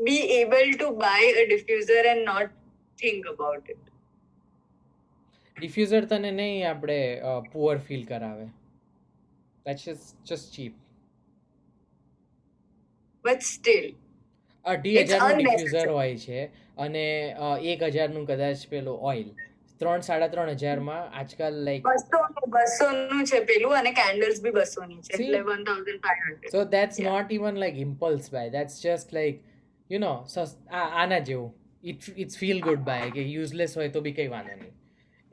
be able to buy a diffuser and not think about it. ડિફ્યુઝર તને નહીં આપણે poor feel કરાવે. That's just cheap. But still, 2,500 ડિફ્યુઝર unnecessary. હોય છે અને 1,000નું કદાચ પેલું oil 3,500-3,500માં આજકાલ લાઈક 200 છે પેલું અને કેન્ડલ્સ બી 200 ની છે See? એટલે 1500. so that's Yeah. not even like impulse buy, that's just like you know આના જેવું it's feel good buy કે useless હોય તો બી કઈ વાંધો નહીં.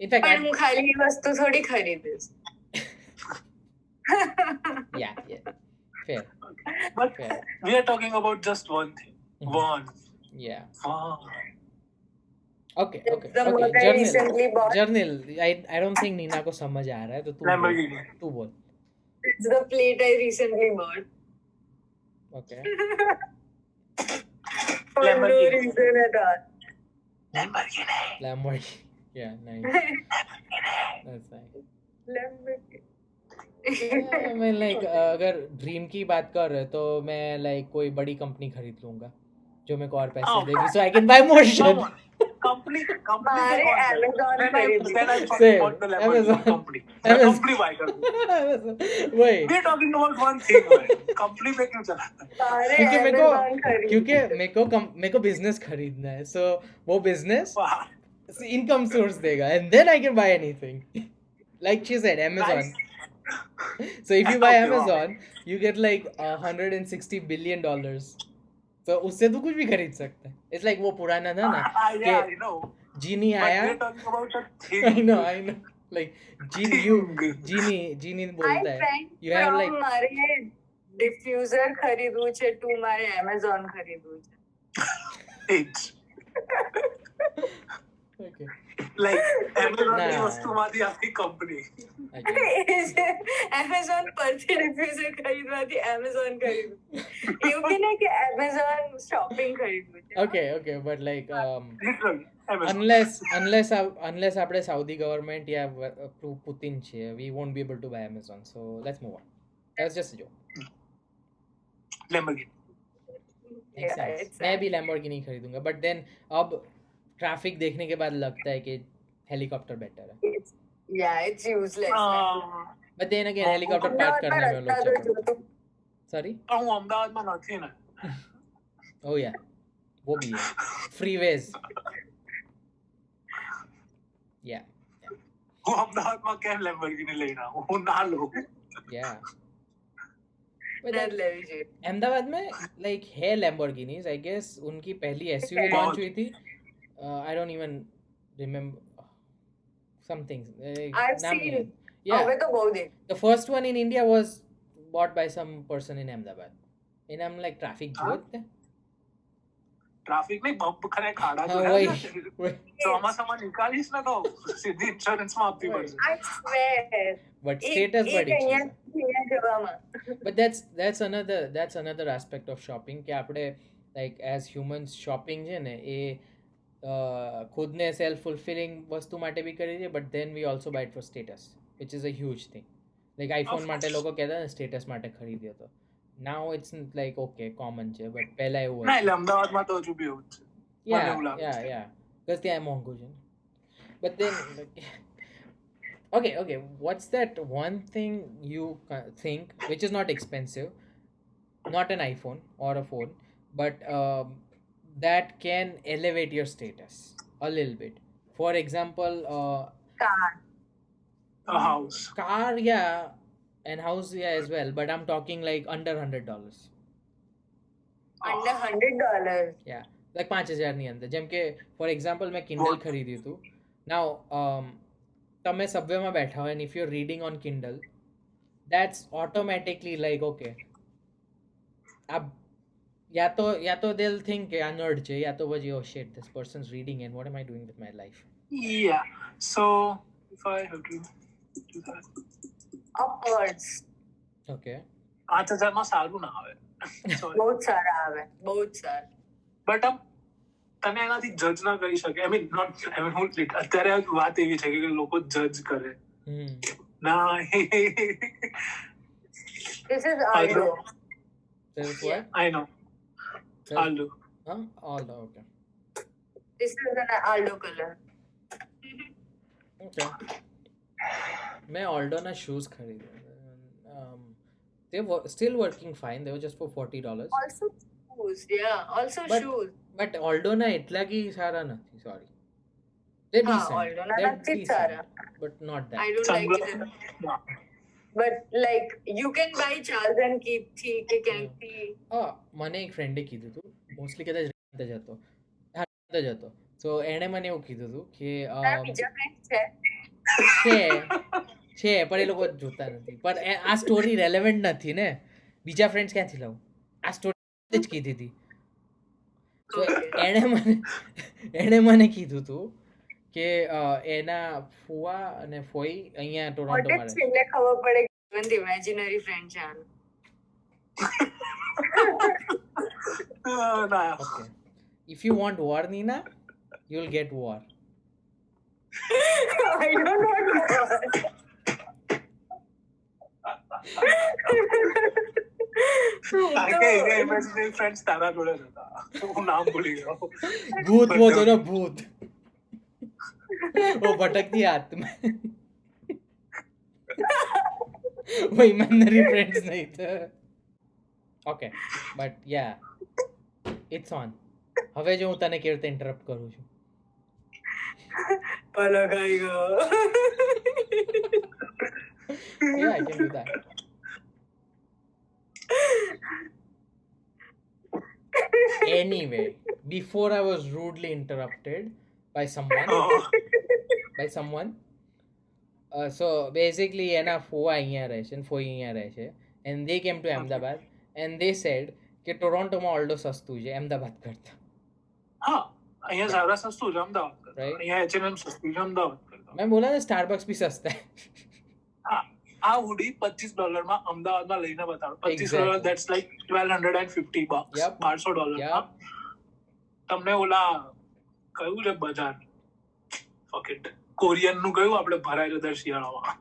In fact પણ હું ખાલી એ વસ્તુ થોડી ખરીદીશ. yeah fair. But Fair. we are talking about just one thing. Mhm. One. Yeah. Fuck. Okay. The mug I recently bought. Journal I don't think Nina को समझ आ रहा है तो Lamborghini. तू बोल. It's the plate I recently bought. Okay. For no Lamborghini. reason at all. Lamborghini. Lamborghini. Yeah, nice. That's nice. Lamborghini. Yeah, मैं like अगर dream की बात कर रहे तो मैं like कोई बड़ी कंपनी खरीद लूंगा जो मेरे को और पैसे Oh. देगी so I can buy more shit. Come on. Company. हमारे Amazon Then I खरीदी. thought Same. about the Lamborghini Amazon. company. The Amazon. company buy कर. वही We are talking about one thing. man. Company पे क्यों चलाता है? सारे क्योंकि Amazon खरीदी. क्योंकि मेरे को बिजनेस खरीदना है so वो बिजनेस Wow. income source देगा, and then I can buy anything. Like she said, Amazon. So if you buy Okay, wow. Amazon, you get like $160 billion. तो उससे तू कुछ भी खरीद सकता है. It's like वो पुराना था ना Yeah, कि I know. जीनी But आया. we're talking about a thing. I know. Like genie I बोलता है. went You have like from મારે diffuser ખરીદવું છે to મારે Amazon ખરીદવું છે. It's okay. like Amazon Nah. ની વસ્તુમાંથી આખી કંપની. Okay. Amazon પરથી diffuser ખરીદવાથી Amazon ખરીદવું. એવું કે નહીં કે Amazon shopping ખરીદવું છે. Okay, but like Literally, Amazon. unless આપણે સાઉદી ગવર્મેન્ટ યા પુતિન છે, we won't be able to buy Amazon. So let's move on. That's just a joke. Lamborghini. Makes sense. it's मैं भी Lamborghini खरीदूंगा, but then अब traffic देखने के बाद लगता है कि हेलीकॉप्टर बेटर है. it's useless. But then again helicopter park करने में लोग चक्कर. Sorry? હું અમદાવાદમાં નથી ને. Oh yeah, वो भी है. Freeways. Yeah. હું અમદાવાદમાં કેમ લેમ્બોર્ગિની લઈને આવું? હું ના લઉં. Yeah. But That લેવી જોઈએ. अहमदाबाद में like है Lamborghinis, I guess उनकी पहली SUV लॉन्च हुई थी. I don't even remember something. I've नाम नहीं seen. याद. Yeah, હવે તો બહુ દે. the first one in India was bought by some person in Ahmedabad. And I'm like traffic જોત ને? ટ્રાફિક નહીં, બમ્પ ખરે ખાડા હા, જોયા વહી. છે. ચોમાસામાં નીકાળીશ ને તો સીધી ઇન્સ્યોરન્સમાં આપવી પડશે. I swear. But status બધી અહીંયા ચીજ. જવામાં. But that's another aspect of shopping કે આપણે like as humans shopping છે ને એ ખુદને self fulfilling વસ્તુ માટે બી કરી છે, but then we also buy it for status, which is a huge thing. Like iPhone માટે લોકો કહેતા ને status માટે ખરીદ્યો તો. Now it's like okay common છે, but પહેલા એવું ના હતું. એટલે અમદાવાદમાં તો હજુ બી એવું જ છે. મને એવું લાગે છે. Yeah. Because ત્યાં મોંઘું છે. But then like, okay, what's that one thing you think which is not expensive, not an iPhone or a phone, but that can elevate your status a little bit? For example, car. A house. car, yeah, and house, yeah, as well. But I'm talking like under $100. Under $100. Yeah, like 5,000 ની અંદર. જેમ કે four example મેં Kindle ખરીદ્યું હતું. નાઉ તમે સબવેમાં બેઠા હોય and if you're reading on Kindle, that's automatically like okay, अब या तो they'll think કે આ nerd છે, या तो પછી oh shit, this person's reading and what am I doing with my life? Yeah. So if I have to do that. Upwards. Okay. 5,000માં સારું ના આવે. Sorry. બહુ જ સારા આવે. બહુ જ સારા. બટ તમે એનાથી જજ ના કરી શકે. I mean, હું અત્યારે વાત એવી છે કે લોકો જજ કરે. ના This is Aldo. This is what? I know. Aldo. Huh? Aldo, okay. This is an Aldo color. Okay. मैं ऑल्डो ना शूज खरीदे. They were still working fine. They were just for $40. Also shoes. Yeah. Also But- shoes. But ऑल्डो ना એટલા કી સારા નથી. Sorry. They're હા, decent. Aldo ના They're નથી decent, Sara. but not that. I don't like it. But like you can buy Charles and Keith થી કે ક્યાંકથી. મને એક ફ્રેન્ડે કીધું હતું, મોસ્ટલી કદાચ રાતે જ હતો. સો એણે મને એવું કીધું હતું કે તારા બીજા friends છે? છે પણ એ લોકો જોતા નથી. પણ આ સ્ટોરી રેલેવન્ટ નથી ને, બીજા ફ્રેન્ડ્સ ક્યાંથી લઉં? આ સ્ટોરી જ કીધી હતી. તો એણે મને કીધું હતું કે એના ફુવા અને ફોઈ અહીંયા What ટોરોન્ટોમાં if રહે. છેલ્લે ખબર પડે કે even the imaginary friend છે આનું? ના. Okay. If you want war, Nina, you'll get war. I don't want war. કારણ કે એને imaginary friends તારા જોડે જ હતા. હું નામ ભૂલી ગયો. भूत वो तो ना भूत, वो भटकती आत्मा, वो imaginary friends नहीं थे. Okay, but yeah, it's on. હવે જો હું તને કેવી રીતે ઇન્ટરપ્ટ કરું છું. Pala khayega. Yeah, I can do that. Anyway, before I was rudely interrupted by someone. So basically એના ફોવા અહીંયા રહે છે અને ફોઈ અહીંયા રહે છે and they came to Ahmedabad and they said કે ટોરોન્ટોમાં ઓલ્ડો સસ્તું છે અમદાવાદ કરતા. હા, અહીંયા ઝારા સસ્તું છે અમદાવાદ કરતા. Right. અહીંયા H&M સસ્તું છે અમદાવાદ કરતા. મેં બોલા ને સ્ટારબક્સ બી સસ્તા है. હા, આ હુડી $25 માં અમદાવાદમાં લઈને બતાડો. Exactly. $25 that's like $1,250. Yep. $1200. Yep. તમને ઓલા કયું છે બજાર? Fuck it. કોરિયન નું કયું આપણે ભરાય છે દર શિયાળામાં?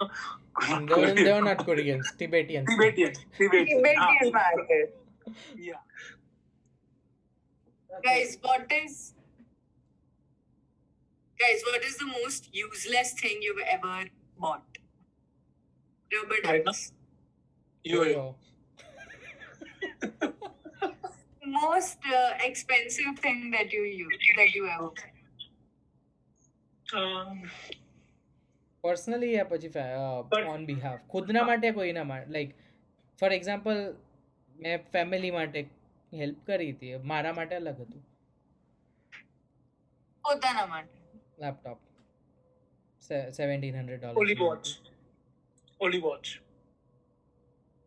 They were not Koreans, Tibetians. Tibetan. Tibetan market. Yeah. Guys, what is the most useless thing you've ever bought? Rubber Right now? ducks. Yo-yo. Most expensive thing that you ever bought. Personally યા પછી But- on behalf ખુદના માટે કોઈના માટે like for example મેં family માટે help કરી હતી મારા માટે અલગ હતું પોતાના માટે. Laptop $1,700 Only watch.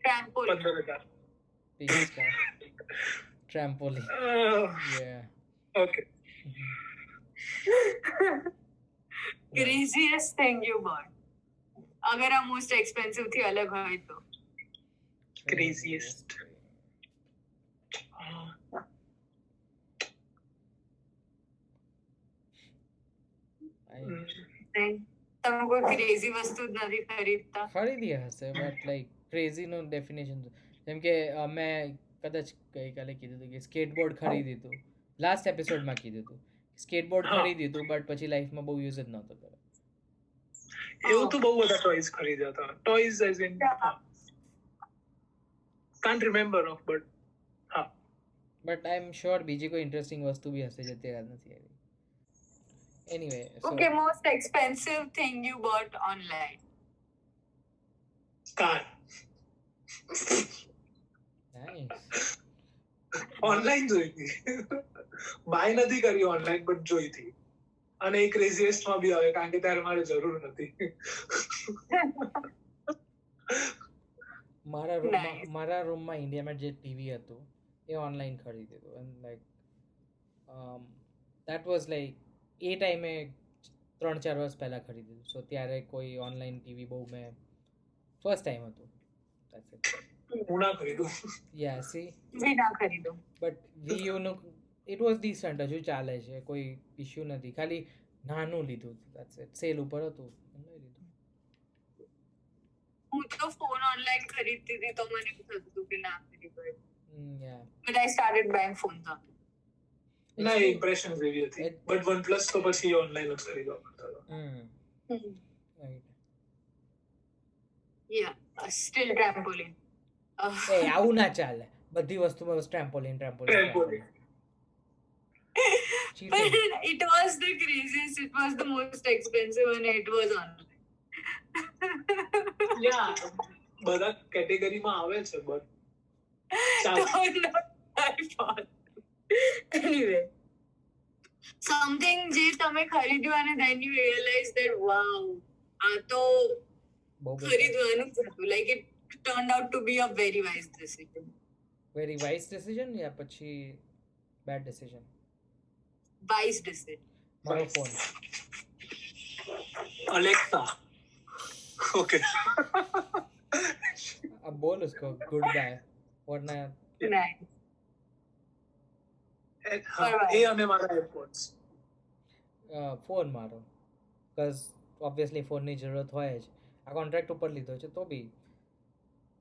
Trampoline. 15,000. Trampoline yeah Okay. Craziest thing you bought. अगर આ most expensive થી અલગ હોય તો. Craziest. તમે કોઈ crazy વસ્તુ જ નથી ખરીદતા? ખરીદી હશે બટ લાઈક ક્રેઝીનું ડેફિનેશન જેમ કે મેં કદાચ ગઈકાલે કીધું હતું કે સ્કેટબોર્ડ ખરીદી હતું લાસ્ટ એપિસોડમાં કીધું હતું સ્કેટબોર્ડ હા. ખરીદી હતું બટ પછી લાઈફમાં બહુ યુઝ જ નહોતો કર્યો. એવું તો બહુ બધા ટોયઝ ખરીદ્યા હતા. Toys as in can't remember of but હા બટ આઈ એમ શ્યોર બીજી કોઈ ઇન્ટરેસ્ટિંગ વસ્તુ બી હશે જે તે યાદ નથી આવી. Anyway Okay, most expensive thing you bought online. Car nice. Online જોઈ હતી. બાય નથી કરી ઓનલાઈન બટ જોઈ હતી અને એ ક્રેઝીએસ્ટ માં બી આવે કારણ કે ત્યારે મારે જરૂર નથી. Nice. મારા રૂમમાં ઇન્ડિયામાં જે ટીવી હતું એ ઓનલાઈન ખરીદ્યું હતું and like that was like એ ટાઈમે 3-4 વર્ષ પહેલાં ખરીદ્યું સો ત્યારે કોઈ ઓનલાઈન ટીવી બહુ મેં ફર્સ્ટ ટાઈમ હતું. That's it. હું ના ખરીદું. Yeah, see, બી ના ખરીદો. but VU નું it was decent હજુ ચાલે છે કોઈ ઇશ્યુ નથી ખાલી નાનું લીધું that's it સેલ ઉપર હતું લઈ લીધું. હું તો ફોન ઓનલાઈન ખરીદતી હતી તો મને એવું થતું હતું કે ના ખરીદો. Yeah. But I started buying phones on. ના એ ઇમ્પ્રેશન એવી હતી બટ OnePlus તો પછી ઓનલાઈન જ ખરીદવા પડતો હતો. Right. Yeah, still trampoline. એ આવું ના ચાલે બધી વસ્તુમાં બસ trampoline Trampoline. But it was the craziest, it was the most expensive and it was online. Yeah, બધા કેટેગરીમાં આવે છે but So not my fault. Anyway, something જે તમે ખરીદ્યું અને then you realize that wow, આ તો બહુ ખરીદવાનું જ હતું. Like it turned out to be a very wise decision. Very wise decision યા પછી બેડ ડિસિઝન. Wise decision. મારો ફોન અલેક્સા. ઓકે. अब बोल उसको गुड बाय वरना Nice. એ અને મારા એરપોર્ટ્સ. ફોન મારો બિકોઝ ઓબ્વિયસલી ફોનની જરૂરત હોય જ આ કોન્ટ્રાક્ટ ઉપર લીધો છે તો બી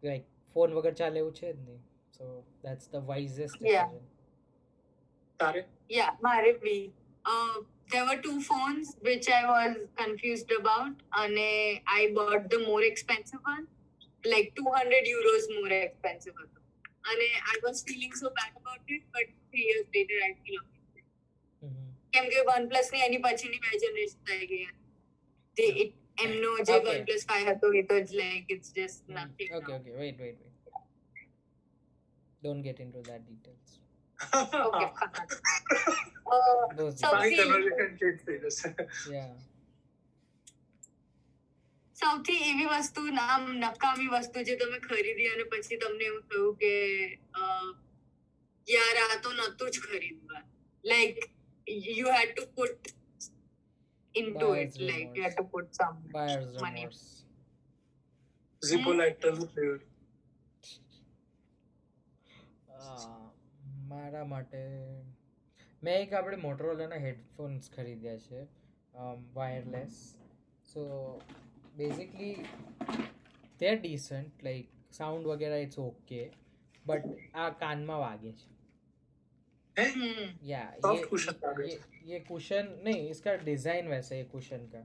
લાઈક ફોન વગર ચાલે એવું છે જ નહીં so that's the wisest Yeah. Decision. તારે Yeah, મારે બી. There were two phones which I was confused about and I bought the more expensive one, like 200 euros more expensive one. And I was feeling so bad about it, but 3 years later I feel okay. કેમ કે OnePlus ની એની પછીની બે generation થઈ ગઈ તે એમનો જે Okay. OnePlus 5 હતો એ તો like it's just nothing Okay, wait. Don't get into that details. Okay Those મારી સૌથી conversation change થઈ જશે. Yeah. સૌથી એવી વસ્તુ નામ નકામી વસ્તુ જે તમે ખરીદી અને પછી તમને એવું થયું કે યાર આ તો નતું જ ખરીદવા like you had to put into Buyer's it like you had remorse. to put some Buyer's money. remorse. Zippo lighter નું flavour. મારા માટે મેં એક આપણે મોટરોલાના હેડફોન્સ ખરીદ્યા છે wireless so basically they are decent like sound વગેરે ઇટ્સ ઓકે બટ આ કાનમાં વાગે છે या Soft cushion लगे ये कुशन नहीं इसका डिजाइन वैसा है कुशन का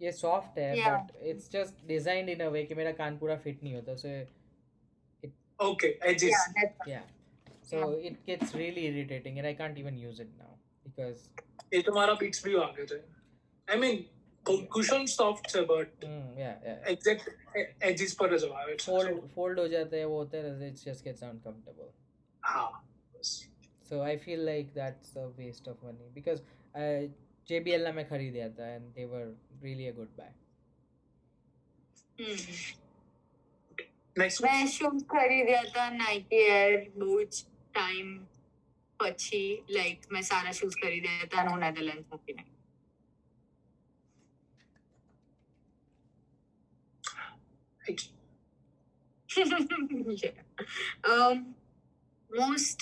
ये सॉफ्ट है Yeah. But it's just designed in a way कि मेरा कान पूरा फिट नहीं होता सो Okay, edges. Yeah, that's yeah so it gets really irritating and I can't even use it now because ये तुम्हारा beats भी आगे थे. I mean, cushion soft है but yeah exact edges पर जब आवे. fold हो जाते हैं वो होते हैं it just gets uncomfortable हाँ. so I feel like that's a waste of money because JBL ना मैं खरीदा था and they were really a good buy Next. મેં શૂઝ ખરીદ્યા હતા નાઇકી એર બહુ જ ટાઈમ પછી લાઈક મેં સારા શૂઝ ખરીદ્યા હતા અને હું નેધરલેન્ડ મૂકી મોસ્ટ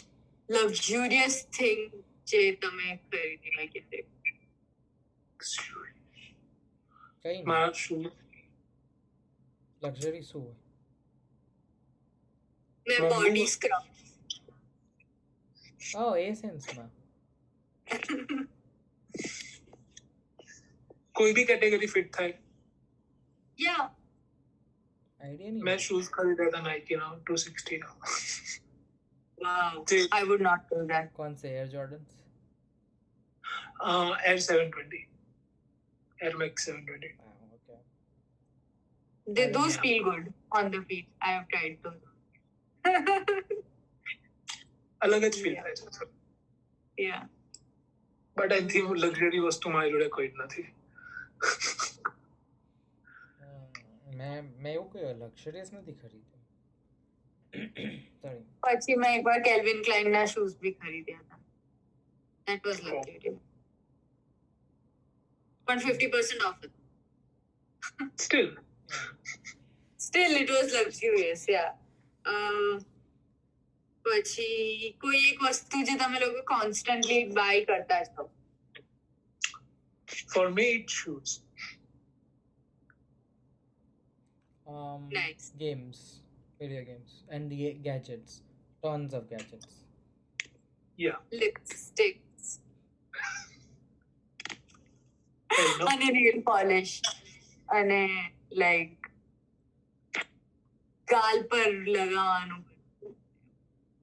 લક્ઝુરિયસ થિંગ જે તમે ખરીદી હોય ક્યારે कहीं नहीं મારા shoe. लग्जरी शू है મેં mummy- body scrub oh a sense में कोई भी कैटेगरी फिट था. યા आइडिया नहीं मैं शूज खरीदा था Nike ना 260 ना. વાવ जी. I would not do that कौन से Air Jordans Air 720. Air Max 720. okay those feel good on the feet I have tried those अलग જ ફીલ થાય છે. yeah બટ એનથી લક્ઝરી વસ્તુ મારી જોડે કોઈ જ નથી. मैं એવું કોઈ લક્ઝરીયસ નથી ખરીદ્યું sorry પછી મેં એકવાર કેલ્વિન ક્લાઇન ના શૂઝ બી ખરીદ્યા હતા that was luxury પણ 50% off હતું. Steel still it was luxurious yeah પછી કોઈ એક વસ્તુ જે તમે લોકો કોન્સ્ટન્ટલી બાય કરતા છો for me it shoes. Nice. games video games and the gadgets tons of gadgets yeah lipsticks અને nail polish અને like ગાલ પર લગાવવાનું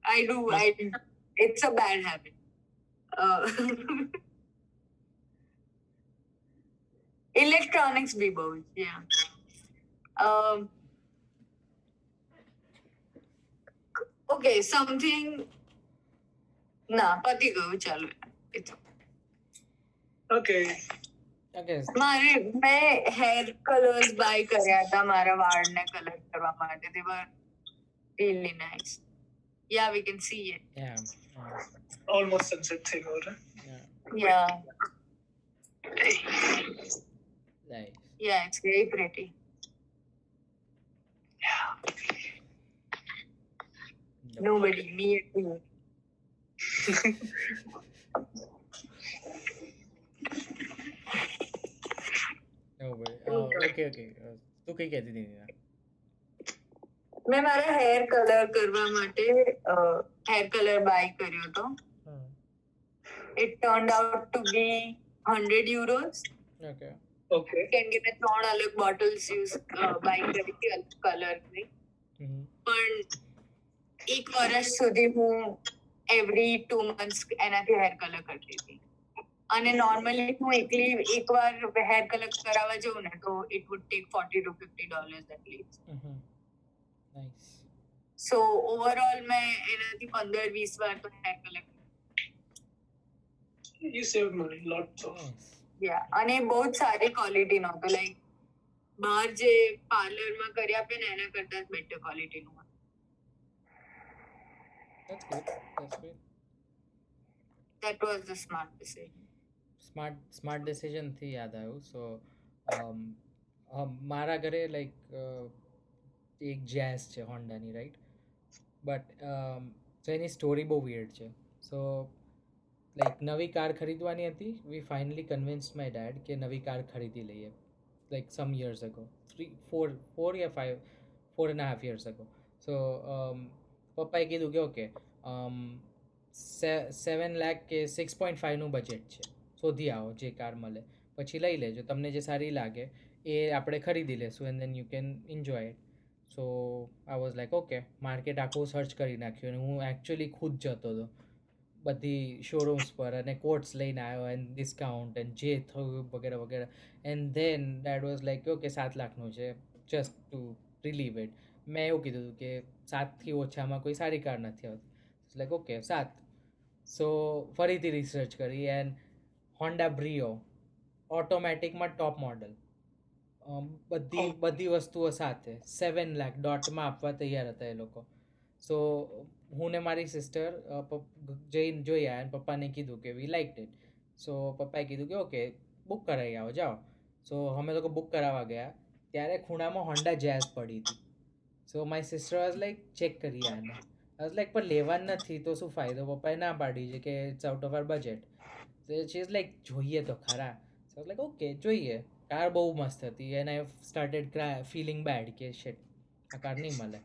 I it's a bad habit electronics be both yeah okay something ના પતી ગયું ચાલો It's okay. ઓકે. okay મારે મેં હેર કલર્સ બાય કર્યા હતા મારા વાળને કલર કરવા માટે they were really nice yeah we can see it yeah almost sunset થઈ ગયો છે. yeah nice yeah it's very pretty nobody me and you no way okay તું કઈ કહેતી હતી નીના મેં મારા હેર કલર કરવા માટે હેર કલર બાય કર્યો હતો it turned out to be 100 euros okay okay. કેમ કે મેં 3 અલગ બોટલ્સ બાય કરી હતી અલગ કલરની પણ એક વર્ષ સુધી હું એવરી 2 months એનાથી હેર કલર કરતી હતી અને નોર્મલી હું એકલી એકવાર હેર કલર કરાવવા જઉં ને તો it would take $40 to $50 at least. Nice. So overall મેં એનાથી 15-20 વાર તો hair colour You save money, lots of. Nice. અને બહુ જ સારી ક્વોલિટીનો હતો લાઈક બહાર જે પાર્લરમાં કરી આપે ને એના કરતા બેટર ક્વોલિટીનું હતું. That's good. That's good. That was the smart decision. Smart decision થી યાદ આવ્યું. So મારા ઘરે લાઈક એક જેઝ છે હોન્ડાની, રાઈટ? બટ સો એની સ્ટોરી બહુ વિયર્ડ છે. સો લાઈક નવી કાર ખરીદવાની હતી. We finally convinced my dad કે નવી કાર ખરીદી લઈએ, like some years ago, 4.5 years ago. So પપ્પાએ કીધું કે ઓકે 7 લાખ કે 6.5નું બજેટ છે, શોધી આવો જે કાર મળે, પછી લઈ લેજો, તમને જે સારી લાગે એ આપણે ખરીદી લેશું and then you can enjoy it. So I was like okay, market આખું સર્ચ કરી નાખ્યું અને હું એકચ્યુઅલી ખુદ જતો હતો બધી શોરૂમ્સ પર અને કોટ્સ લઈને આવ્યો એન્ડ ડિસ્કાઉન્ટ એન્ડ જે થયું વગેરે વગેરે. And then that was like okay 7 લાખનું છે, જસ્ટ ટુ રિલીવ ઇટ. મેં એવું કીધું હતું કે 7થી ઓછામાં કોઈ સારી કાર નથી આવતી. Like okay 7. સો ફરીથી રિસર્ચ કરી એન્ડ હોન્ડા બ્રિયો ઓટોમેટિકમાં ટોપ મોડલ, બધી વસ્તુઓ સાથે 7 લાખ ડોટમાં આપવા તૈયાર હતા એ લોકો. સો હું ને મારી સિસ્ટર જઈને જોઈ આવ્યા અને પપ્પાને કીધું કે વી લાઇક ઇટ. સો પપ્પાએ કીધું કે ઓકે બુક કરાવી આવો, જાઓ. સો અમે લોકો બુક કરાવવા ગયા ત્યારે ખૂણામાં હોન્ડા જેઝ પડી હતી. સો my sister was like check કરી આને. આઈ વોઝ લાઈક પણ લેવાનું નથી તો શું ફાયદો? પપ્પાએ ના પાડી છે કે it's out of our budget. She is like જોઈએ તો ખરા. સો લાઈક ઓકે જોઈએ. કાર બહુ મસ્ત હતી and I started feeling bad કે શિટ આ કાર નહીં મળે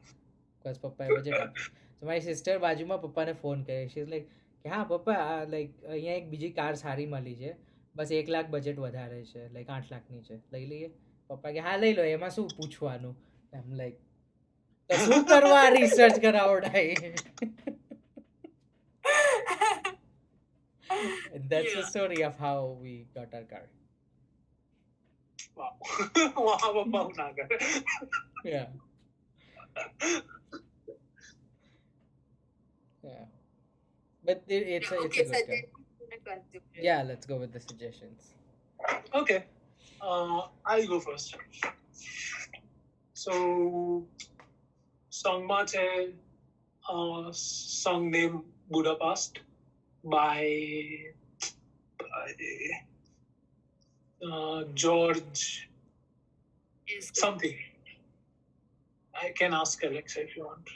બિકોઝ પપ્પાએ બજેટ આપ્યું. તો મારી સિસ્ટર બાજુમાં પપ્પાને ફોન કરે, શી ઇઝ લાઈક કે હા પપ્પા આ લાઈક અહીંયા એક બીજી કાર સારી મળી છે, બસ 1 લાખ બજેટ વધારે છે, લાઈક 8 લાખની છે, લઈ લઈએ? પપ્પા કે હા લઈ લો, એમાં શું પૂછવાનું? એમ લાઈક તો શું કરવા research કરાવડાય? That's the story of how we got our car. Wow. वहाँ पप्पा ना करे. Yeah. Yeah. But it's a Okay, good car. Yeah, let's go with the suggestions. Okay. I'll go first. So, song માં છે song name Budapest by George something. I can ask Alexa if you want.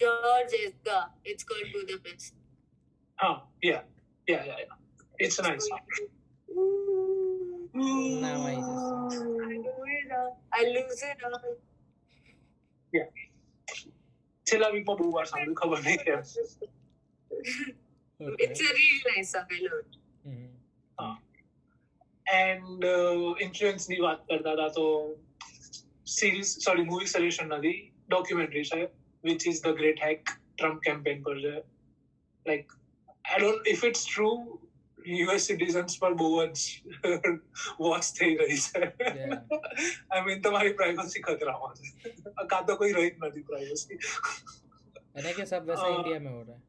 George Ezra. It's called Budapest. Yeah. It's a nice song. Now I just I lose it all. Yeah. છેલ્લા વીકમાં બહુ વાર સાંભળ્યું, ખબર નહીં કેમ. okay. It's a really nice song. I love it. And influence ની વાત કરતા હતા તો મૂવી સજેશન નથી, ડોક્યુમેન્ટરી છે which is the great hack Trump campaign પર છે. Like I don't if it's true US citizens પર બહુ જ વોચ થઈ રહી છે. આઈ મીન તમારી પ્રાઇવસી ખતરામાં છે, કાં તો કોઈ રહી જ નથી પ્રાઇવસી. અને કે सब वैसा इंडिया में हो रहा है.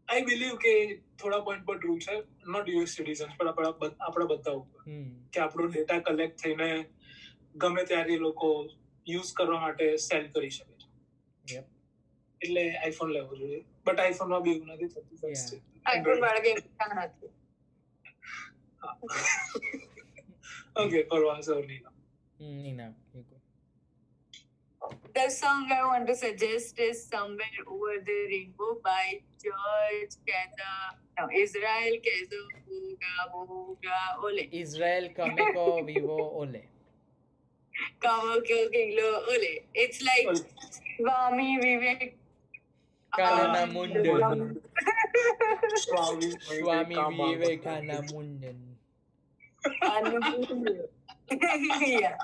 આઈ બિલીવ કે થોડા પોઈન્ટ પર ટ્રુ છે, નોટ યુએસ સિટીઝન્સ પણ આપણા બધા ઉપર, કે આપણો ડેટા કલેક્ટ થઈને ગમે ત્યારે એ લોકો યુઝ કરવા માટે સેલ કરી શકે છે. એટલે આઈફોન લેવો જોઈએ, બટ આઈફોનમાં બી એવું નથી થતું. iPhone વાળા કે ઈચ્છા નથી. Okay, પરવાસ Nina. Nina, you go. The song I want to suggest is Somewhere Over the Rainbow by George Keza. No, Israel Keza Boga Ole. Israel Kameko Vivo Ole. Kilo Ole. It's like Swami Vivek. Kalana Mundan. Swami Vivekananda Mundan. Yeah,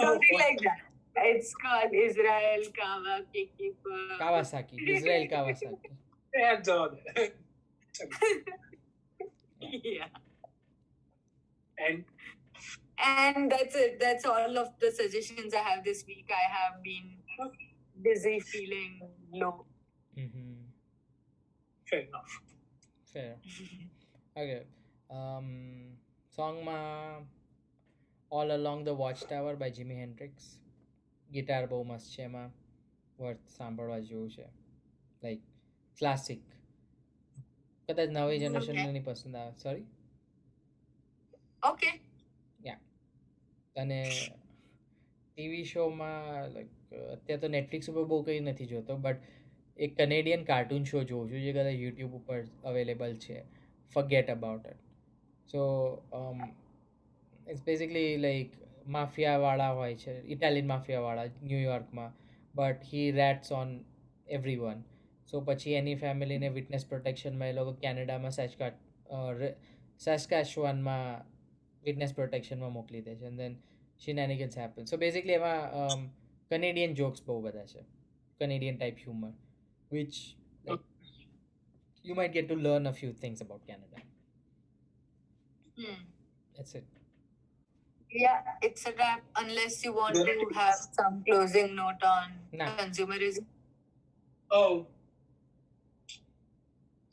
something like that. It's called Israel Kawasaki. Israel Kawasaki. Yeah, John. Yeah. And And that's it. That's all of the suggestions I have this week. I have been busy, feeling low. Mm-hmm. fair enough. Fair. Okay. Songમાં All Along the Watchtower by Jimi Hendrix. Guitar બહુ મસ્ત છે એમાં, worth સાંભળવા જેવું છે, like classic. કદાચ નવી જનરેશનને Okay. નહીં પસંદ આવે, સોરી. Okay. યા. અને ટીવી શોમાં લાઈક અત્યારે તો નેટફ્લિક્સ ઉપર બહુ કંઈ નથી જોતો, બટ એક કનેડિયન કાર્ટૂન શો જોઉં છું જે કદાચ યુટ્યુબ ઉપર અવેલેબલ છે, forget about it. So it's basically like માફિયાવાળા હોય છે, ઇટાલિયન માફિયાવાળા ન્યૂયોર્કમાં, but he rats on everyone. So પછી એની ફેમિલીને વિટનેસ પ્રોટેક્શનમાં એ લોકો કેનેડામાં સેસ્કાચુઆનમાં વિટનેસ પ્રોટેક્શનમાં મોકલી દે છે, and then shenanigans happen. So basically એમાં કનેડિયન જોક્સ બહુ બધા છે, Canadian type humour, which like you might get to learn a few things about Canada. Hmm. That's it. Yeah, it's a wrap. Unless you want to have some closing note on Nah. consumerism. Oh,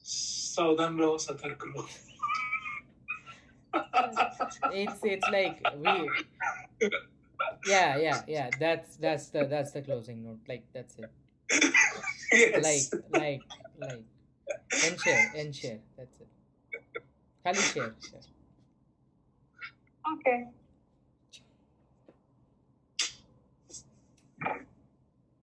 सावधान रहो, सतर्क रहो. It's like we yeah that's the closing note, like that's it. Yes. like and share, that's it. Khali share. Okay.